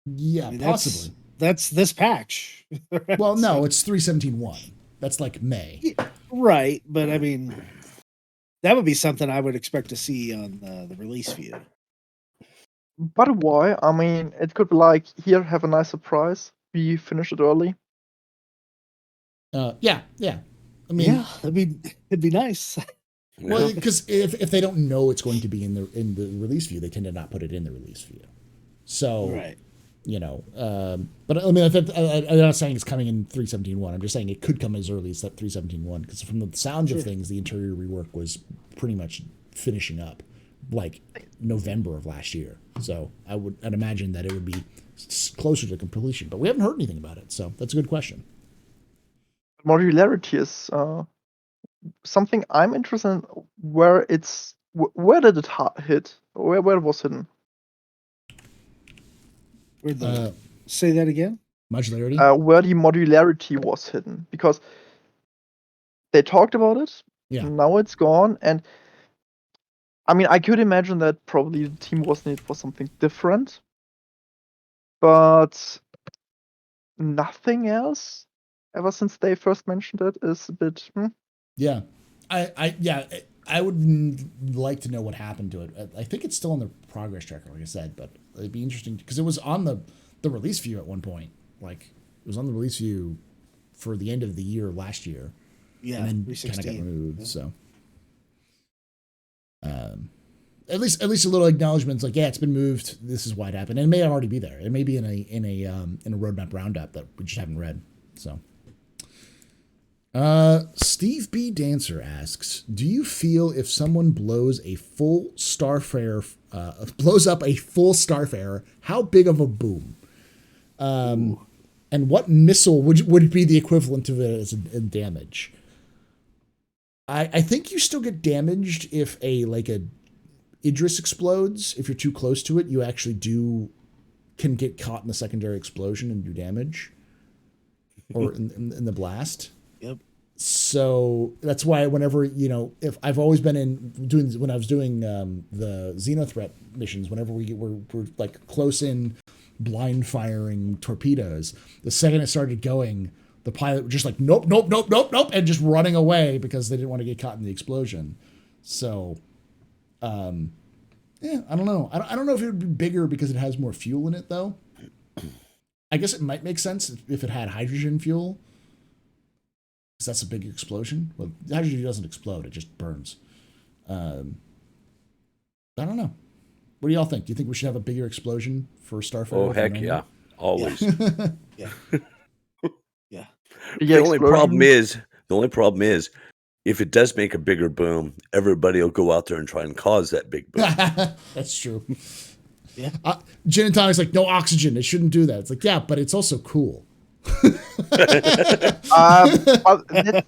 Yeah, I mean, possibly. That's this patch. Well, no, it's 3.17.1. That's like May. Yeah, right, but I mean, that would be something I would expect to see on the release view. But why? I mean, it could be like, here, have a nice surprise. We finish it early. Yeah. I mean, it'd be nice. Well, because if they don't know it's going to be in the release view, they tend to not put it in the release view. So, right. But I mean, I'm not saying it's coming in 3.17.1. I'm just saying it could come as early as that 3.17.1, because from the sounds of things, the interior rework was pretty much finishing up like November of last year. So I'd imagine that it would be closer to completion, but we haven't heard anything about it. So that's a good question. Modularity is something I'm interested in. Where did it hit? Where it was hidden? Say that again. Modularity. Where the modularity was hidden, because they talked about it. Yeah. Now it's gone, and I mean, I could imagine that probably the team was needed for something different, but nothing else. Ever since they first mentioned it, is a bit. Yeah, I would like to know what happened to it. I think it's still on the progress tracker, like I said, but it'd be interesting because it was on the release view at one point. Like it was on the release view for the end of the year last year. Yeah, and then kind of got removed. Yeah. So, at least a little acknowledgement, like, yeah, it's been moved. This is why it happened, and it may already be there. It may be in a roadmap roundup that we just haven't read. So. Steve B. Dancer asks, do you feel if someone blows up a full Starfare, how big of a boom? And what missile would be the equivalent of it as in damage? I think you still get damaged if a Idris explodes. If you're too close to it, you actually can get caught in the secondary explosion and do damage, or in the blast. Yep. So that's why whenever, if I've always been when I was doing the Xenothreat missions, whenever we're like close in blind firing torpedoes, the second it started going, the pilot was just like, nope, and just running away because they didn't want to get caught in the explosion. So, I don't know. I don't know if it would be bigger because it has more fuel in it, though. I guess it might make sense if it had hydrogen fuel. Because that's a big explosion. Well, hydrogen doesn't explode; it just burns. I don't know. What do y'all think? Do you think we should have a bigger explosion for Starfire? Oh, heck yeah! Always. Yeah. Yeah. The only problem is, if it does make a bigger boom, everybody will go out there and try and cause that big boom. That's true. Yeah. Gin and tonic's like, no oxygen. It shouldn't do that. It's like, yeah, but it's also cool.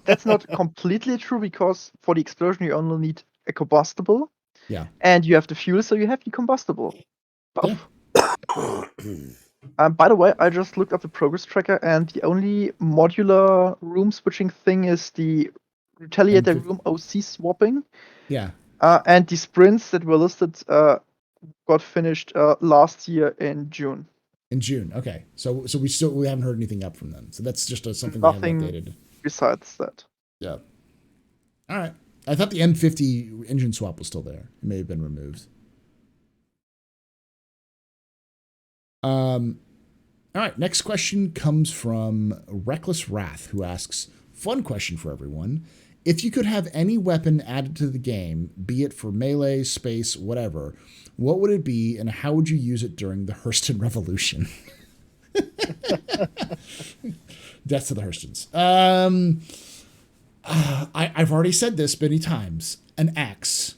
That's not completely true, because for the explosion you only need a combustible. Yeah. And you have the fuel, so you have the combustible. Yeah. By the way, I just looked up the progress tracker, and the only modular room switching thing is the Retaliator M50. room OC swapping, Yeah. and the sprints that were listed got finished last year in June. In June. Okay. So we haven't heard anything up from them. So that's just something they haven't Nothing updated. besides that. Yeah. All right. I thought the M50 engine swap was still there. It may have been removed. All right. Next question comes from Reckless Wrath, who asks, fun question for everyone. If you could have any weapon added to the game, be it for melee, space, whatever, what would it be and how would you use it during the Hurston Revolution? Death to the Hurstons. I've already said this many times. An axe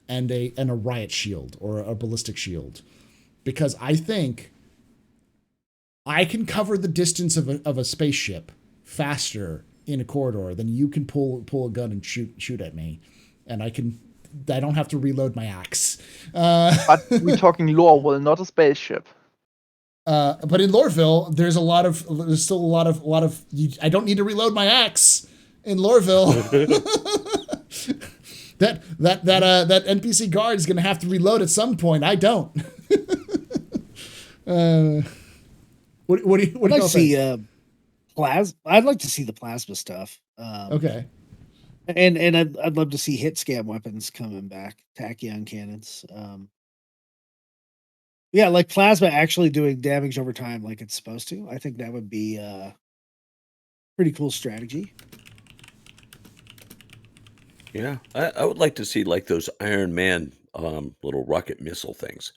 and a riot shield or a ballistic shield. Because I think I can cover the distance of a spaceship faster in a corridor than you can pull a gun and shoot at me. And I don't have to reload my axe. But we're talking Lorville, not a spaceship. But in Lorville, there's still a lot of I don't need to reload my axe in Lorville. that NPC guard is gonna have to reload at some point. I don't. What do you I'd like to think? see plasma. I'd like to see the plasma stuff. Okay. And I'd love to see hit scam weapons coming back, tachyon cannons. Yeah, like plasma actually doing damage over time like it's supposed to. I think that would be a pretty cool strategy. Yeah, I would like to see like those Iron Man little rocket missile things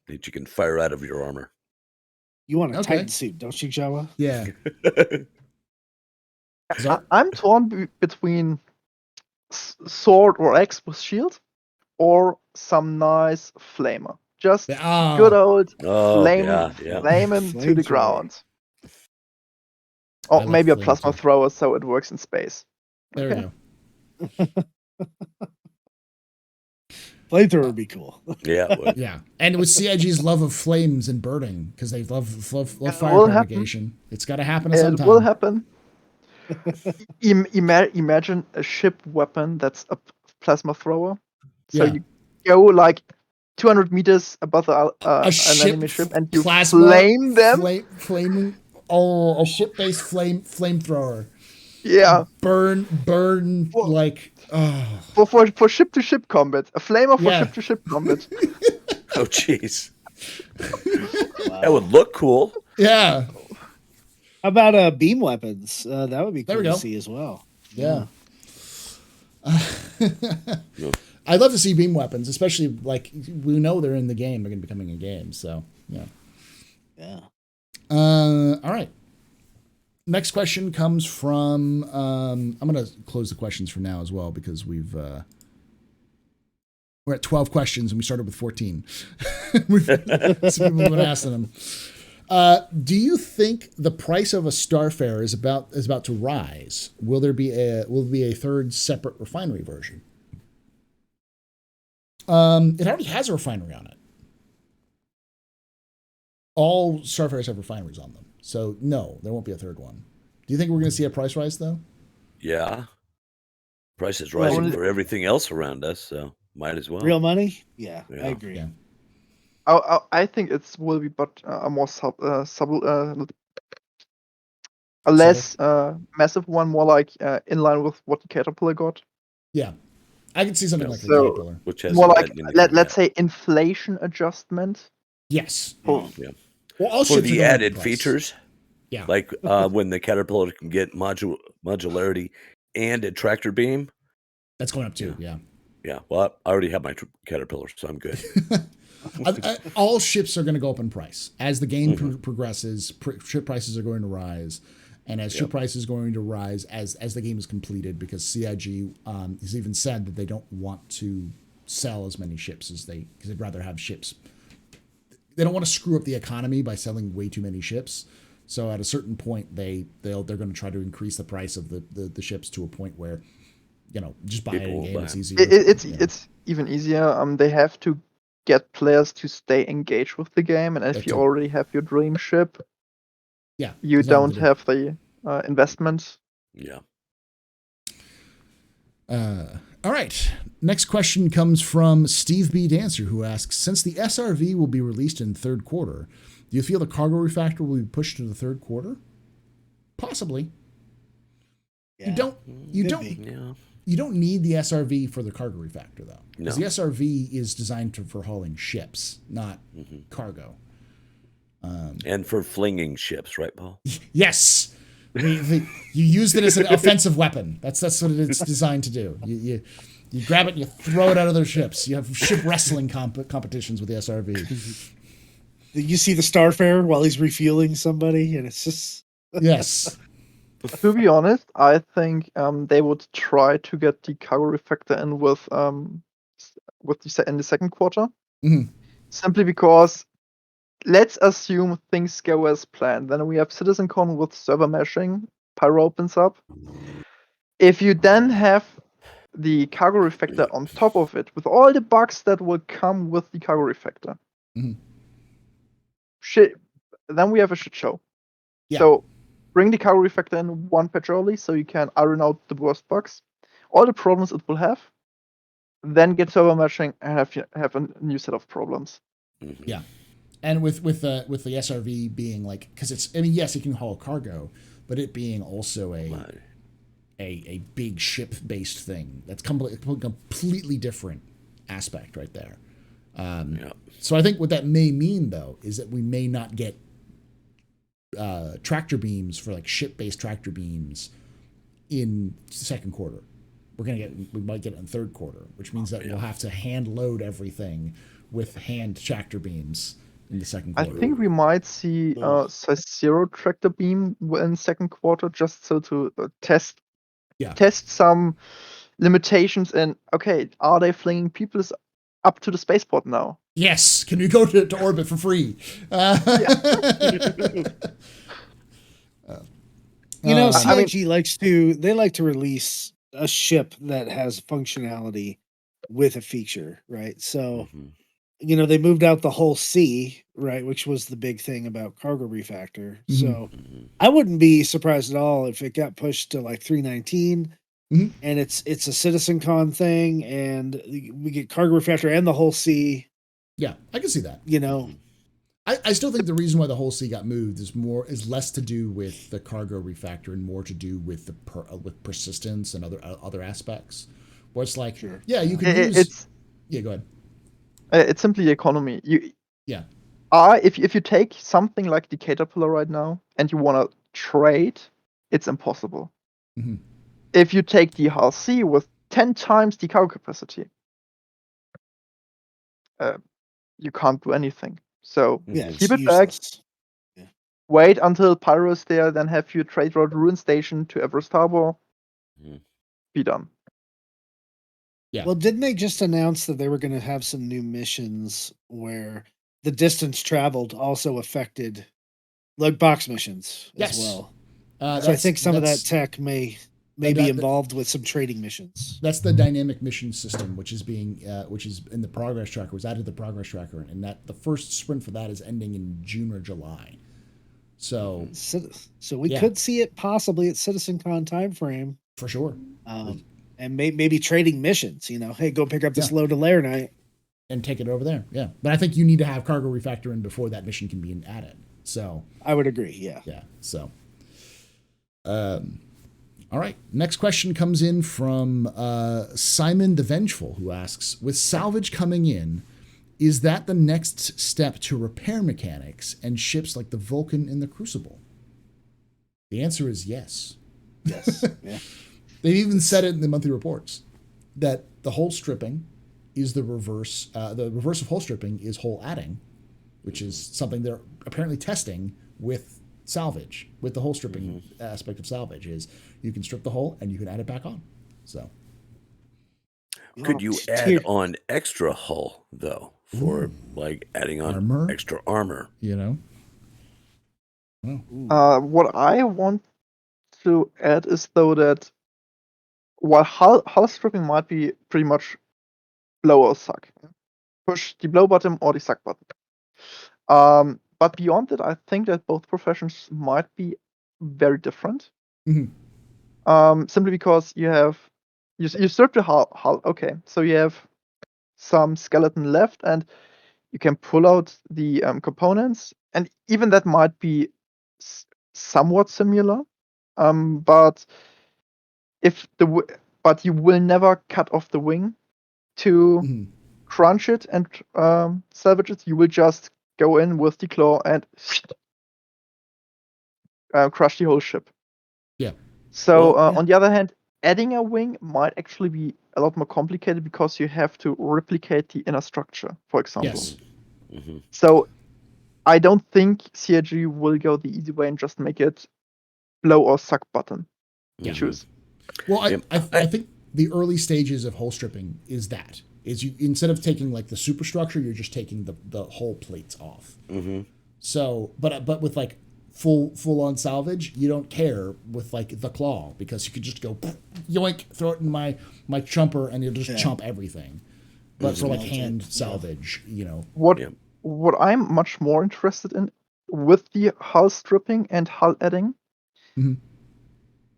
that you can fire out of your armor. You want a Okay. Titan suit, don't you, Jawa? Yeah. I'm torn between sword or axe with shield or some nice flamer. Just good old flame him to the Flamethrower. ground. I Or like maybe a flame plasma too. thrower so it works in space. There Okay. we go. Flamethrower would be cool. Yeah, it would. Yeah, and with CIG's love of flames and burning, because they love It fire will happen. propagation, it's got to happen It sometime. will happen. Imagine a ship weapon that's a plasma thrower. So Yeah. you go like 200 meters above an enemy ship and you flame them. Flaming. Oh, a ship-based flamethrower. Yeah. Burn Well, like. Oh. For ship-to-ship combat. A flamer for Yeah. ship-to-ship combat. Oh, jeez. Wow. That would look cool. Yeah. How about beam weapons? That would be There cool we to go. see as well. Yeah. I'd love to see beam weapons, especially like we know they're in the game. They're going to be coming in games. So yeah. Yeah. All right. Next question comes from. I'm going to close the questions for now as well because we're at 12 questions and we started with 14. So we've been asking them. Do you think the price of a Starfare is about to rise? Will there be a third separate refinery version? It already has a refinery on it. All Starfares have refineries on them. So no, there won't be a third one. Do you think we're going to see a price rise though? Yeah. Price is rising Well, for everything else around us, so might as well. Real money? Yeah, Yeah. I agree. Yeah. I think it will be, but a more a less massive one, more like in line with what the Caterpillar got. Yeah. I can see something Yeah. like the So- Caterpillar. Which has More like let's let's say inflation adjustment. Yes. For, yeah. Well, all For ships are the going up in added price. features, Yeah. like when the Caterpillar can get modularity and a tractor beam. That's going up too. Yeah. Yeah, well, I already have my Caterpillar, so I'm good. All ships are going to go up in price as the game progresses. Ship prices are going to rise, and as ship prices are going to rise as the game is completed, because CIG has even said that they don't want to sell as many ships because they'd rather have ships. They don't want to screw up the economy by selling way too many ships. So at a certain point, they're going to try to increase the price of the ships to a point where, just buy it in People will game. buy It's them. easier. it's even easier. They have to get players to stay engaged with the game, and if That you too. already have your dream ship, Yeah. you there's nothing don't to do. have the investment. Yeah. All right. Next question comes from Steve B. Dancer, who asks, since the SRV will be released in third quarter, do you feel the cargo refactor will be pushed to the third quarter? Possibly. Yeah. You don't Yeah. you don't need the SRV for the cargo refactor though. Because No. the SRV is designed for hauling ships, not cargo. And for flinging ships, right, Paul? Yes. You used it as an offensive weapon. That's what it's designed to do. You grab it and you throw it out of their ships. You have ship wrestling competitions with the SRV. You see the Starfarer while he's refueling somebody, and it's just Yes. To be honest, I think they would try to get the cargo refactor in in the second quarter, Mhm. simply because let's assume things go as planned. Then we have CitizenCon with server meshing. Pyro opens up. If you then have the cargo refactor on top of it, with all the bugs that will come with the cargo refactor, Mhm. then we have a shit show. Yeah. So bring the cargo refactor in one patch early so you can iron out the worst bugs, all the problems it will have, then get server meshing and have a new set of problems. Yeah. And with the SRV being like, because it's, I mean, yes, it can haul cargo, but it being also a big ship based thing, that's completely different aspect right there. So I think what that may mean though is that we may not get tractor beams for like ship based tractor beams in second quarter. We might get it in third quarter, which means that we'll have to hand load everything with hand tractor beams in the second I quarter. think we might see size 0 tractor beam in second quarter, just so to test some limitations in, okay, are they flinging people up to the spaceport now? Yes, can we go to orbit for free? CIG likes to release a ship that has functionality with a feature, right? So they moved out the whole C, right, which was the big thing about cargo refactor. So I wouldn't be surprised at all if it got pushed to like 319 and it's a CitizenCon thing and we get cargo refactor and the whole C. Yeah, I can see that. I still think the reason why the whole C got moved is less to do with the cargo refactor and more to do with with persistence and other aspects. Where it's like, yeah, you can use. Yeah, go ahead. It's simply the economy. If you take something like the Caterpillar right now and you want to trade, it's impossible. If you take the Hull C with 10 times the cargo capacity, you can't do anything. So keep it back. Wait until Pyro is there, then have your trade route Ruin Station to Everest Harbor. Be done. Yeah. Well, didn't they just announce that they were going to have some new missions where the distance traveled also affected, like box missions as well? So I think some of that tech may be involved with some trading missions. That's the dynamic mission system, which is in the progress tracker, was added to the progress tracker, and that the first sprint for that is ending in June or July. So we could see it possibly at CitizenCon timeframe for sure, and maybe trading missions. Hey, go pick up this load of Laernite and take it over there. Yeah, but I think you need to have cargo refactor in before that mission can be added. So I would agree. Yeah. So, all right. Next question comes in from Simon the Vengeful, who asks, with Salvage coming in, is that the next step to repair mechanics and ships like the Vulcan and the Crucible? The answer is yes. Yes. Yeah. They've even said it in the monthly reports that the hull stripping is the reverse. The reverse of hull stripping is hull adding, which is something they're apparently testing with Salvage, with the hull stripping aspect of Salvage. Is you can strip the hull and you can add it back on. So, could you add on extra hull though for like adding on extra armor? What I want to add is though that while hull stripping might be pretty much blow or suck, push the blow button or the suck button. But beyond that, I think that both professions might be very different. Simply because you strip the hull. Okay, so you have some skeleton left, and you can pull out the components, and even that might be somewhat similar. But but you will never cut off the wing to crunch it and salvage it. You will just go in with the claw and crush the whole ship. Yeah. So on the other hand, adding a wing might actually be a lot more complicated because you have to replicate the inner structure, for example. Yes. So I don't think CIG will go the easy way and just make it blow or suck button. Choose. Well, I think the early stages of hull stripping is you instead of taking like the superstructure, you're just taking the hull plates off. So, but with like full on salvage, you don't care with like the claw because you could just go yoink, throw it in my chomper, and you'll just chomp everything. But for like hand salvage, What I'm much more interested in with the hull stripping and hull adding,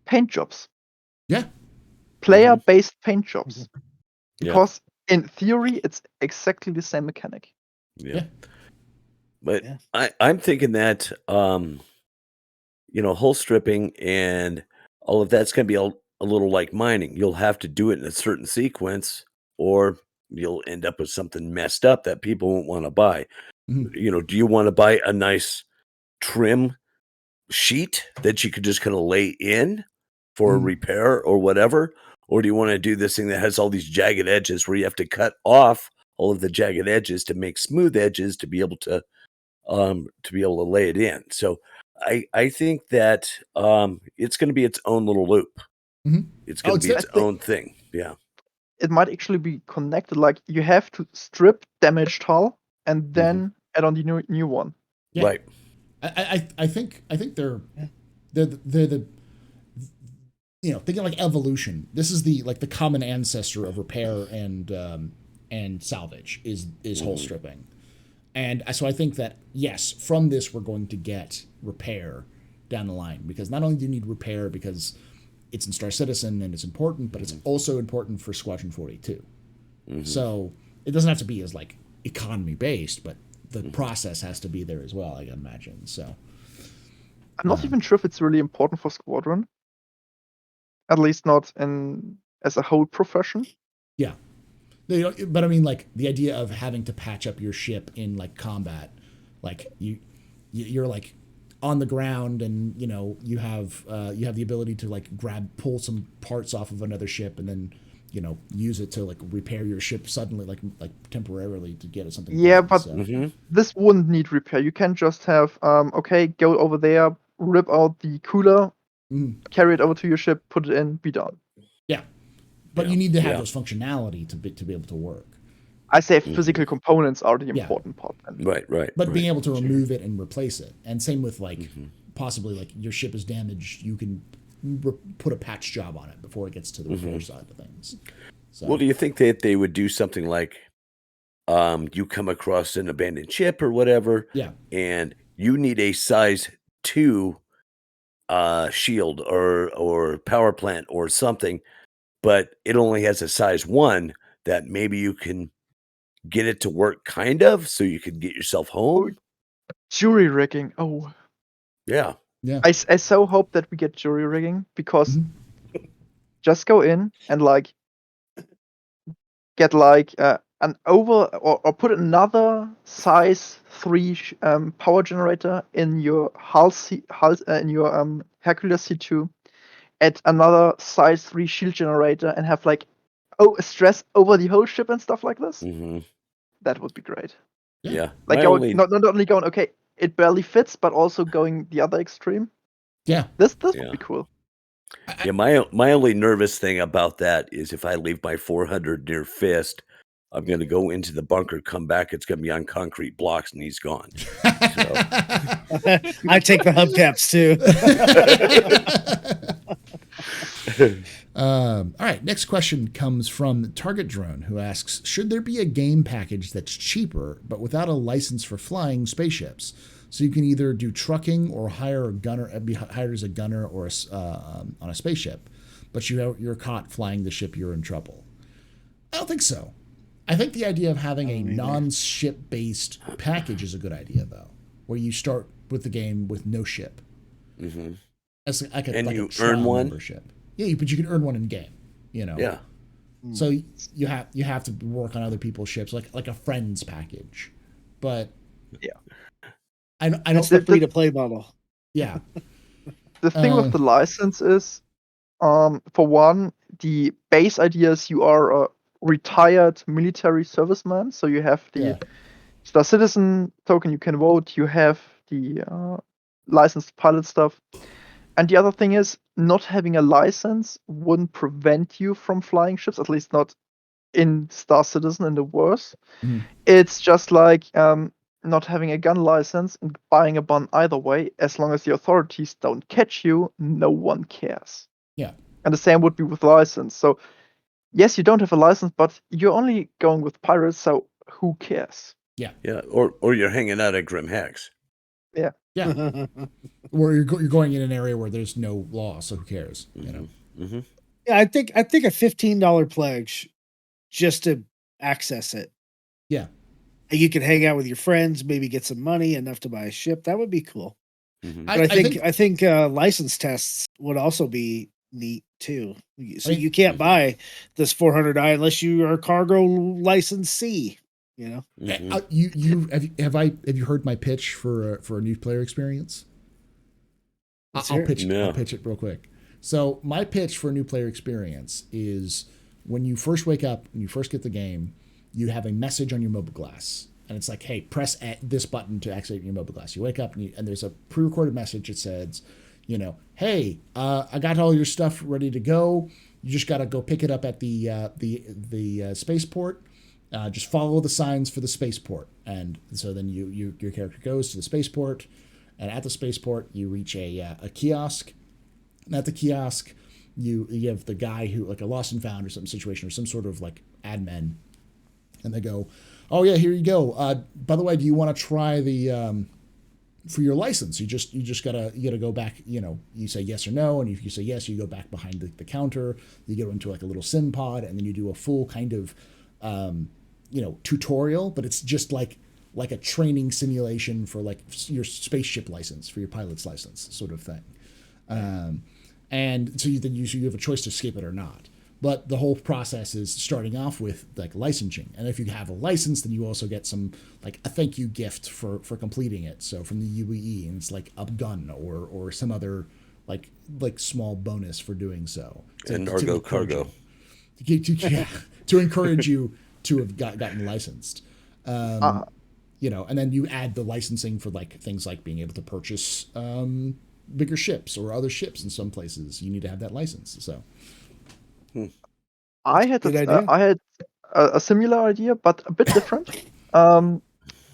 paint jobs. Yeah. Player-based paint jobs. Because in theory, it's exactly the same mechanic. Yeah. But I'm thinking that, hull stripping and all of that's going to be a little like mining. You'll have to do it in a certain sequence, or you'll end up with something messed up that people won't want to buy. Do you want to buy a nice trim sheet that you could just kind of lay in for repair or whatever? Or do you want to do this thing that has all these jagged edges where you have to cut off all of the jagged edges to make smooth edges to be able to lay it in? So I think that it's going to be its own little loop. It's going to be its own thing. Yeah. It might actually be connected. Like you have to strip damaged hull and then add on the new one. Yeah. Right. I think they're the thinking like evolution. This is the common ancestor of repair and salvage is hull stripping. And so I think that, yes, from this we're going to get repair down the line, because not only do you need repair because it's in Star Citizen and it's important, but it's also important for Squadron 42. So it doesn't have to be as like economy based, but the process has to be there as well, I can imagine. So I'm not even sure if it's really important for Squadron. At least not as a whole profession. Yeah. But I mean, like the idea of having to patch up your ship in like combat, like you're like on the ground, and you have the ability to like pull some parts off of another ship, and then use it to like repair your ship suddenly, like temporarily to get it something. Yeah, but this wouldn't need repair. You can just have go over there, rip out the cooler, carry it over to your ship, put it in, be done. Yeah. But you need to have those functionality to be able to work. I say physical components are the important part. Then. Right. But being able to remove it and replace it, and same with like possibly like your ship is damaged, you can put a patch job on it before it gets to the repair side of things. So. Well, do you think that they would do something like, you come across an abandoned ship or whatever, and you need a size 2 shield or power plant or something, but it only has a size 1, that maybe you can get it to work kind of, so you can get yourself home? Jury rigging. Oh. Yeah. I so hope that we get jury rigging, because just go in and like get like an over or put another size 3 power generator in your in your Hercules C2, add another size 3 shield generator, and have like a stress over the whole ship and stuff like this. That would be great. Yeah. Like not only going, okay, it barely fits, but also going the other extreme. Yeah. This would be cool. Yeah, my only nervous thing about that is if I leave my 400 near Fist, I'm going to go into the bunker, come back, it's going to be on concrete blocks, and he's gone. I take the hubcaps too. All right, next question comes from Target Drone, who asks, should there be a game package that's cheaper but without a license for flying spaceships? So you can either do trucking or hire a gunner, be hired as a gunner or on a spaceship, but you're caught flying the ship, you're in trouble. I don't think so. I think the idea of having a non-ship based package is a good idea, though, where you start with the game with no ship. Mm-hmm. As like a, and like you a trial earn one membership. Yeah, but you can earn one in game. Yeah. So you have to work on other people's ships, like a friends package. But yeah, I don't. That's the free to play model. Yeah. The thing with the license is, for one, the base idea is you are a retired military serviceman, so you have the Star Citizen token, you can vote, you have the licensed pilot stuff. And the other thing is, not having a license wouldn't prevent you from flying ships, at least not in Star Citizen in the wars. Mhm. It's just like not having a gun license and buying a gun either way. As long as the authorities don't catch you, no one cares. Yeah. And the same would be with license. So yes, you don't have a license, but you're only going with pirates, so who cares? Yeah. Yeah. Or you're hanging out at Grim Hex. Yeah. Or you're going in an area where there's no law, so who cares? You know. Mm-hmm. Yeah, I think a $15 pledge just to access it. Yeah. You can hang out with your friends, maybe get some money enough to buy a ship. That would be cool. Mm-hmm. But I think license tests would also be neat too. So you can't buy this $400 unless you are cargo licensee. You know. Mm-hmm. Have you heard my pitch for a new player experience? I'll pitch it real quick. So my pitch for a new player experience is when you first wake up and you first get the game, you have a message on your mobile glass. And it's like, hey, press this button to activate your mobile glass. You wake up and there's a pre-recorded message that says, hey, I got all your stuff ready to go. You just got to go pick it up at the spaceport. Just follow the signs for the spaceport. And so then your character goes to the spaceport. And at the spaceport, you reach a kiosk. And at the kiosk, you have the guy who, like a lost and found or some situation or some sort of like admin. And they go, oh yeah, here you go. By the way, do you want to try the for your license? You gotta go back. You say yes or no, and if you say yes, you go back behind the counter. You go into like a little sim pod, and then you do a full kind of tutorial. But it's just like a training simulation for like your spaceship license, for your pilot's license, sort of thing. And so you have a choice to skip it or not. But the whole process is starting off with like licensing. And if you have a license, then you also get some like a thank you gift for completing it. So from the UEE, and it's like a gun or some other like small bonus for doing so. And cargo. To encourage you to have gotten licensed. And then you add the licensing for like things like being able to purchase bigger ships or other ships in some places. You need to have that license. So. I had a similar idea, but a bit different,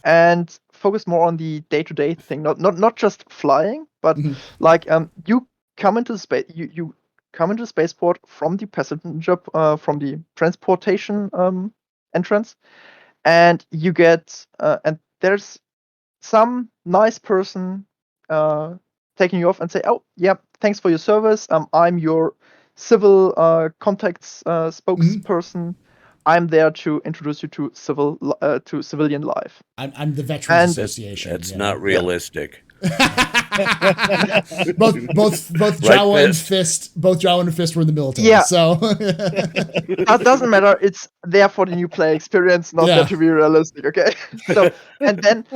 and focus more on the day-to-day thing, not just flying, but like you come into space, you come into the spaceport from the passenger from the transportation entrance, and you get and there's some nice person taking you off and say, oh yeah, thanks for your service. I'm your civil contacts spokesperson. I'm there to introduce you to civilian life. I'm the Veterans Association. That's not realistic. both Jawa and Fist, were in the military. Yeah. So that doesn't matter. It's there for the new player experience, not there to be realistic. Okay. So and then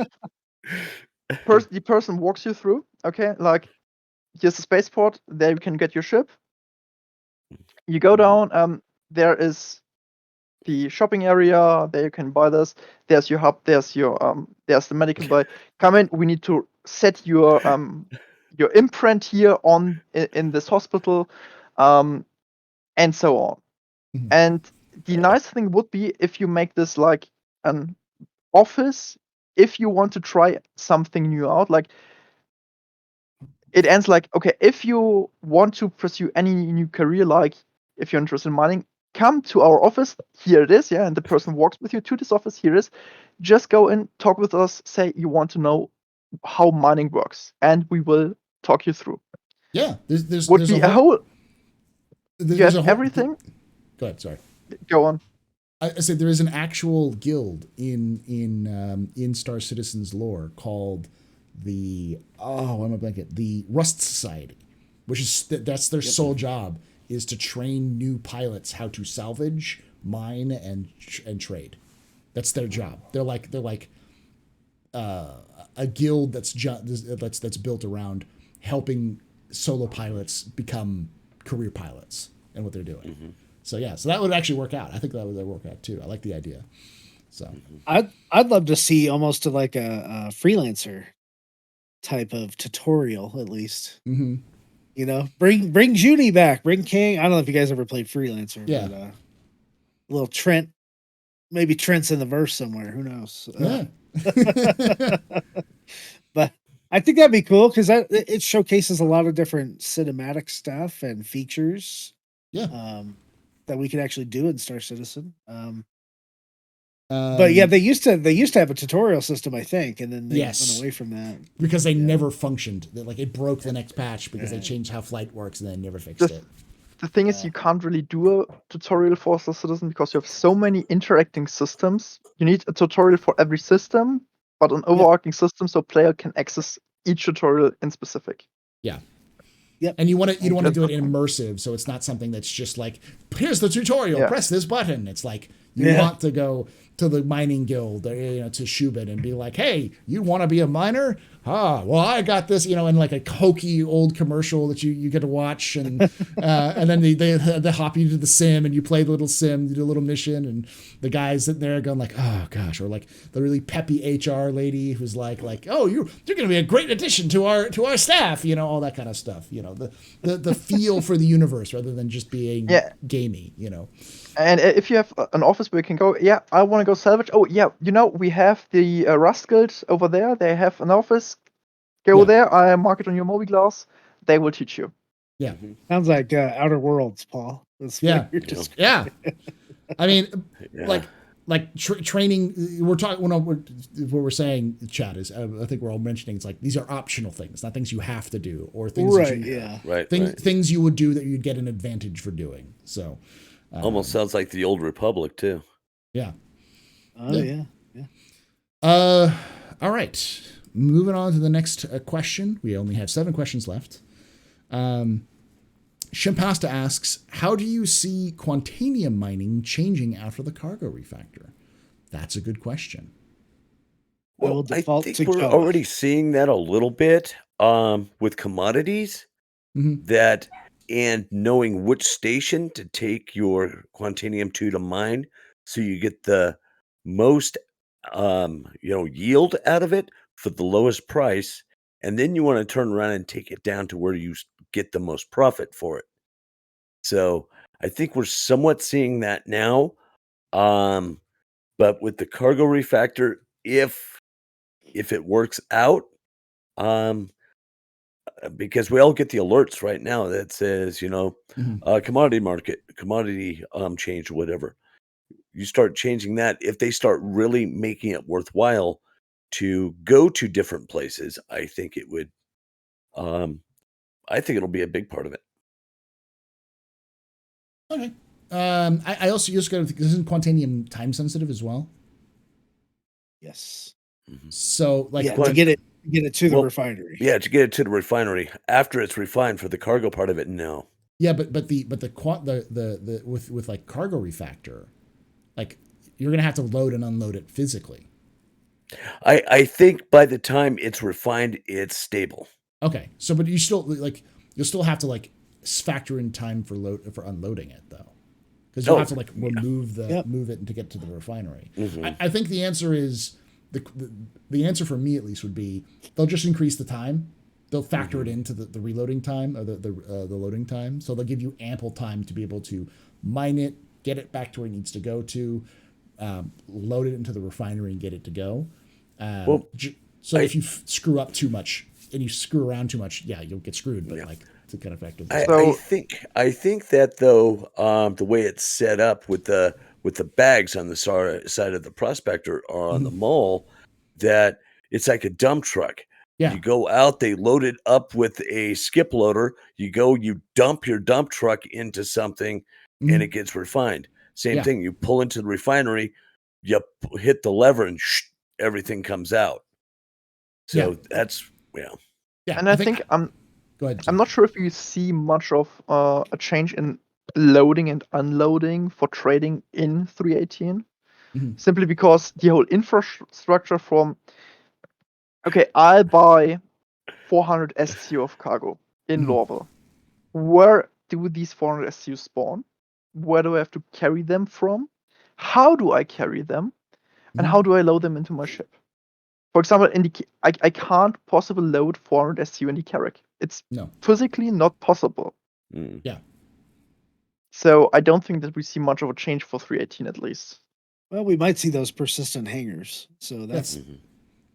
the person walks you through. Okay, like here's the spaceport. There you can get your ship. You go down. There is the shopping area. There you can buy this. There's your hub. There's the medical buy. Come in. We need to set your imprint here in this hospital, and so on. Mm-hmm. And the nice thing would be if you make this like an office. If you want to try something new out, like it ends like, okay, if you want to pursue any new career, like if you're interested in mining, come to our office. Here it is, yeah. And the person walks with you to this office. Here it is. Just go in, talk with us. Say you want to know how mining works, and we will talk you through. Yeah, there's Would be a whole. You have everything. Go ahead. Sorry. Go on. I said there is an actual guild in Star Citizen's lore called the I'm a blanket, the Rust Society, which is that's their sole job, is to train new pilots how to salvage, mine, and trade. That's their job. They're like a guild that's built around helping solo pilots become career pilots and what they're doing. Mm-hmm. So yeah, so that would actually work out. I think that would work out too. I like the idea. So I'd love to see almost like a freelancer type of tutorial, at least. Mm-hmm. You know, bring Junie back, bring King. I don't know if you guys ever played Freelancer. Yeah. But, little Trent, maybe Trent's in the verse somewhere. Who knows? Yeah. But I think that'd be cool because it showcases a lot of different cinematic stuff and features. Yeah. That we could actually do in Star Citizen. But yeah, they used to have a tutorial system, I think, and then they went away from that because they never functioned. Like it broke the next patch because they changed how flight works and then never fixed it. The thing is, you can't really do a tutorial for Star Citizen because you have so many interacting systems. You need a tutorial for every system, but an overarching system so player can access each tutorial in specific. Yeah. Yep. And you want to do it immersive, so it's not something that's just like, here's the tutorial, press this button. It's like you want to go to the mining guild, or, to Shubin and be like, hey, you want to be a miner? Well, I got this, and like a hokey old commercial that you get to watch, and then they hop you to the sim, and you play the little sim, you do a little mission, and the guy's sitting there going like, oh gosh, or like the really peppy HR lady who's like, oh, you're going to be a great addition to our staff, all that kind of stuff, the feel for the universe rather than just being gamey, And if you have an office where you can go, I want to go salvage. Oh yeah, we have the Rust Guild over there. They have an office. Go there. I mark it on your Moby Glass. They will teach you. Yeah, sounds like Outer Worlds, Paul. That's yeah. I mean, like training. We're talking. What we're saying, Chad, is I think we're all mentioning. It's like these are optional things, not things you have to do, or things things you would do that you'd get an advantage for doing. So. Almost sounds like the Old Republic too. Yeah. Oh yeah. All right. Moving on to the next question. We only have 7 questions left. Shimpasta asks, how do you see quantanium mining changing after the cargo refactor? That's a good question. Well, I think we're already seeing that a little bit with commodities. That. And knowing which station to take your quantanium to mine, so you get the most, yield out of it for the lowest price, and then you want to turn around and take it down to where you get the most profit for it. So I think we're somewhat seeing that now, but with the cargo refactor, if it works out, because we all get the alerts right now that says, commodity market, commodity change, whatever. You start changing that. If they start really making it worthwhile to go to different places, I think it would. I think it'll be a big part of it. Okay. I also just got to think, isn't quantanium time sensitive as well? Yes. So to get it to the refinery. Yeah, to get it to the refinery after it's refined. For the cargo part of it, no. Yeah, but the with like cargo refactor, like you're gonna have to load and unload it physically. I think by the time it's refined, it's stable. Okay, so but you'll still have to factor in time for unloading it though, because you'll have to remove move it to get to the refinery. Mm-hmm. I think the answer is. The answer for me at least would be they'll just increase the time. They'll factor it into the reloading time or the loading time. So they'll give you ample time to be able to mine it, get it back to where it needs to go to, load it into the refinery and get it to go. If you screw up too much, you screw around too much, yeah, you'll get screwed. But like it's kind of effective. I think that though the way it's set up with the bags on the side of the prospector or on the mole, that it's like a dump truck. Yeah. You go out, they load it up with a skip loader. You go, you dump your dump truck into something, and it gets refined. Same thing. You pull into the refinery, you hit the lever, and everything comes out. So that's Yeah, and I think go ahead. I'm not sure if you see much of a change in loading and unloading for trading in 318, simply because the whole infrastructure from I'll buy 400 STU of cargo in Lorville. Where do these 400 STU spawn? Where do I have to carry them from? How do I carry them? And how do I load them into my ship? For example, I can't possibly load 400 STU in the Carrack. It's physically not possible. Yeah. So I don't think that we see much of a change for 318 at least. Well, we might see those persistent hangers. So that's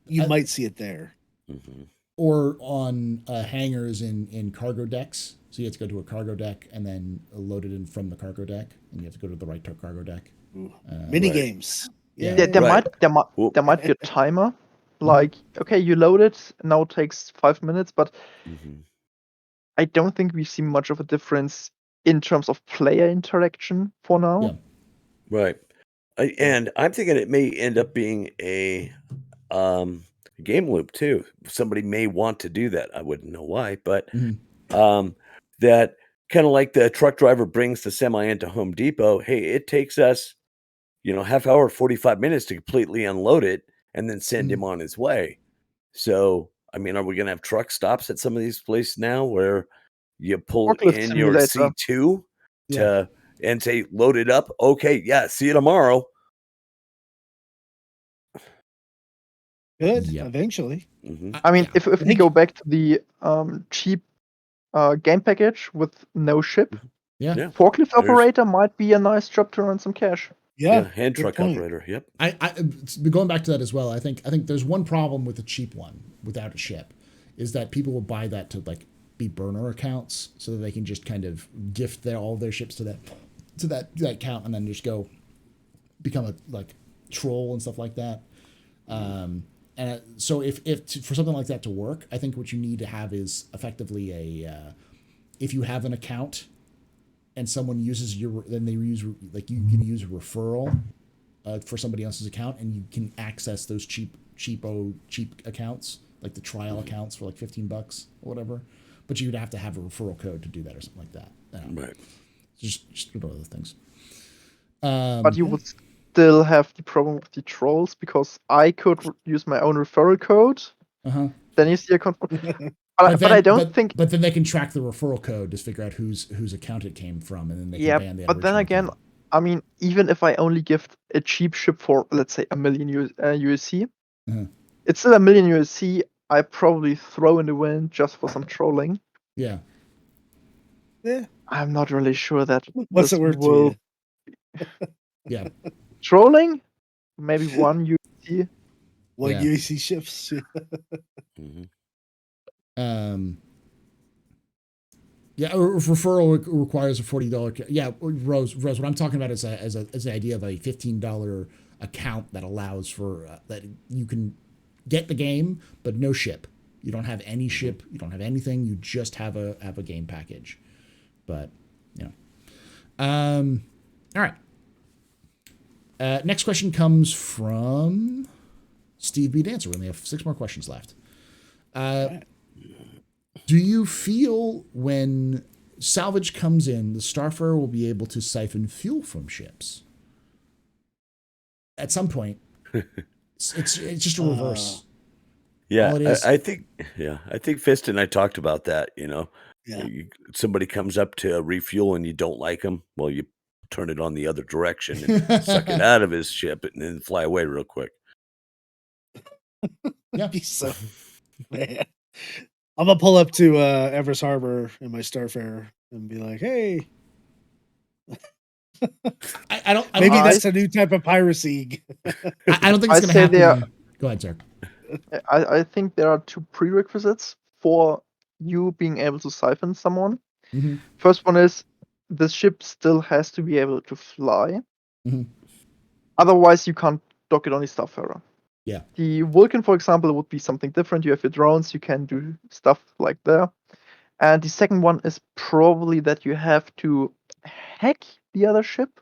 you might see it there. Or on hangars in cargo decks. So you have to go to a cargo deck and then load it in from the cargo deck, and you have to go to the right cargo deck. Mini games. There might be a timer. Like, you load it, now it takes 5 minutes, but I don't think we see much of a difference in terms of player interaction for now. Yeah. Right. And I'm thinking it may end up being a game loop too. Somebody may want to do that. I wouldn't know why, but that kind of like the truck driver brings the semi into Home Depot. Hey, it takes us, half hour, 45 minutes to completely unload it and then send him on his way. So, I mean, are we going to have truck stops at some of these places now where you pull in your C2 and say, load it up? Okay, see you tomorrow. Good, eventually. I mean, if we go back to the cheap game package with no ship, forklift operator might be a nice job to earn some cash. Yeah, hand truck operator. Yep. I going back to that as well. I think there's one problem with the cheap one without a ship, is that people will buy that to like be burner accounts so that they can just kind of gift all their ships to that account and then just go become a like troll and stuff like that. And so if for something like that to work, I think what you need to have is effectively if you have an account and someone uses then they use, like, you can use a referral for somebody else's account, and you can access those cheap accounts, like the trial accounts for like $15 or whatever. But you'd have to have a referral code to do that or something like that. Right. Just one of those things. But you would still have the problem with the trolls, because I could use my own referral code. Then you see a But I don't think. But then they can track the referral code to figure out whose account it came from, and then they can ban the. But then again, account. I mean, even if I only gift a cheap ship for, let's say, $1 million USC, it's still $1 million USC. I probably throw in the wind just for some trolling. Yeah. I'm not really sure that. What's the word to you? Yeah. Trolling, maybe one USC. One USC ships. Referral requires a $40. Yeah, Rose. What I'm talking about is the idea of a $15 account that allows for that you can get the game, but no ship. You don't have any ship. You don't have anything. You just have a game package. But all right. Next question comes from Steve B. Dancer. We only have 6 more questions left. Do you feel when salvage comes in, the Starfarer will be able to siphon fuel from ships? At some point, it's just a reverse. I think Fist and I talked about that. Somebody comes up to refuel and you don't like them. Well, you turn it on the other direction and suck it out of his ship and then fly away real quick. Yeah. So, man. I'm gonna pull up to Everest Harbor in my Starfarer and be like, "Hey." Maybe that's a new type of piracy. I don't think it's going to happen. Go ahead, sir. I think there are 2 prerequisites for you being able to siphon someone. Mhm. First one is the ship still has to be able to fly. Mhm. Otherwise, you can't dock it on the Starfarer. Yeah. The Vulcan, for example, would be something different. You have your drones, you can do stuff like there. And the second one is probably that you have to hack the other ship.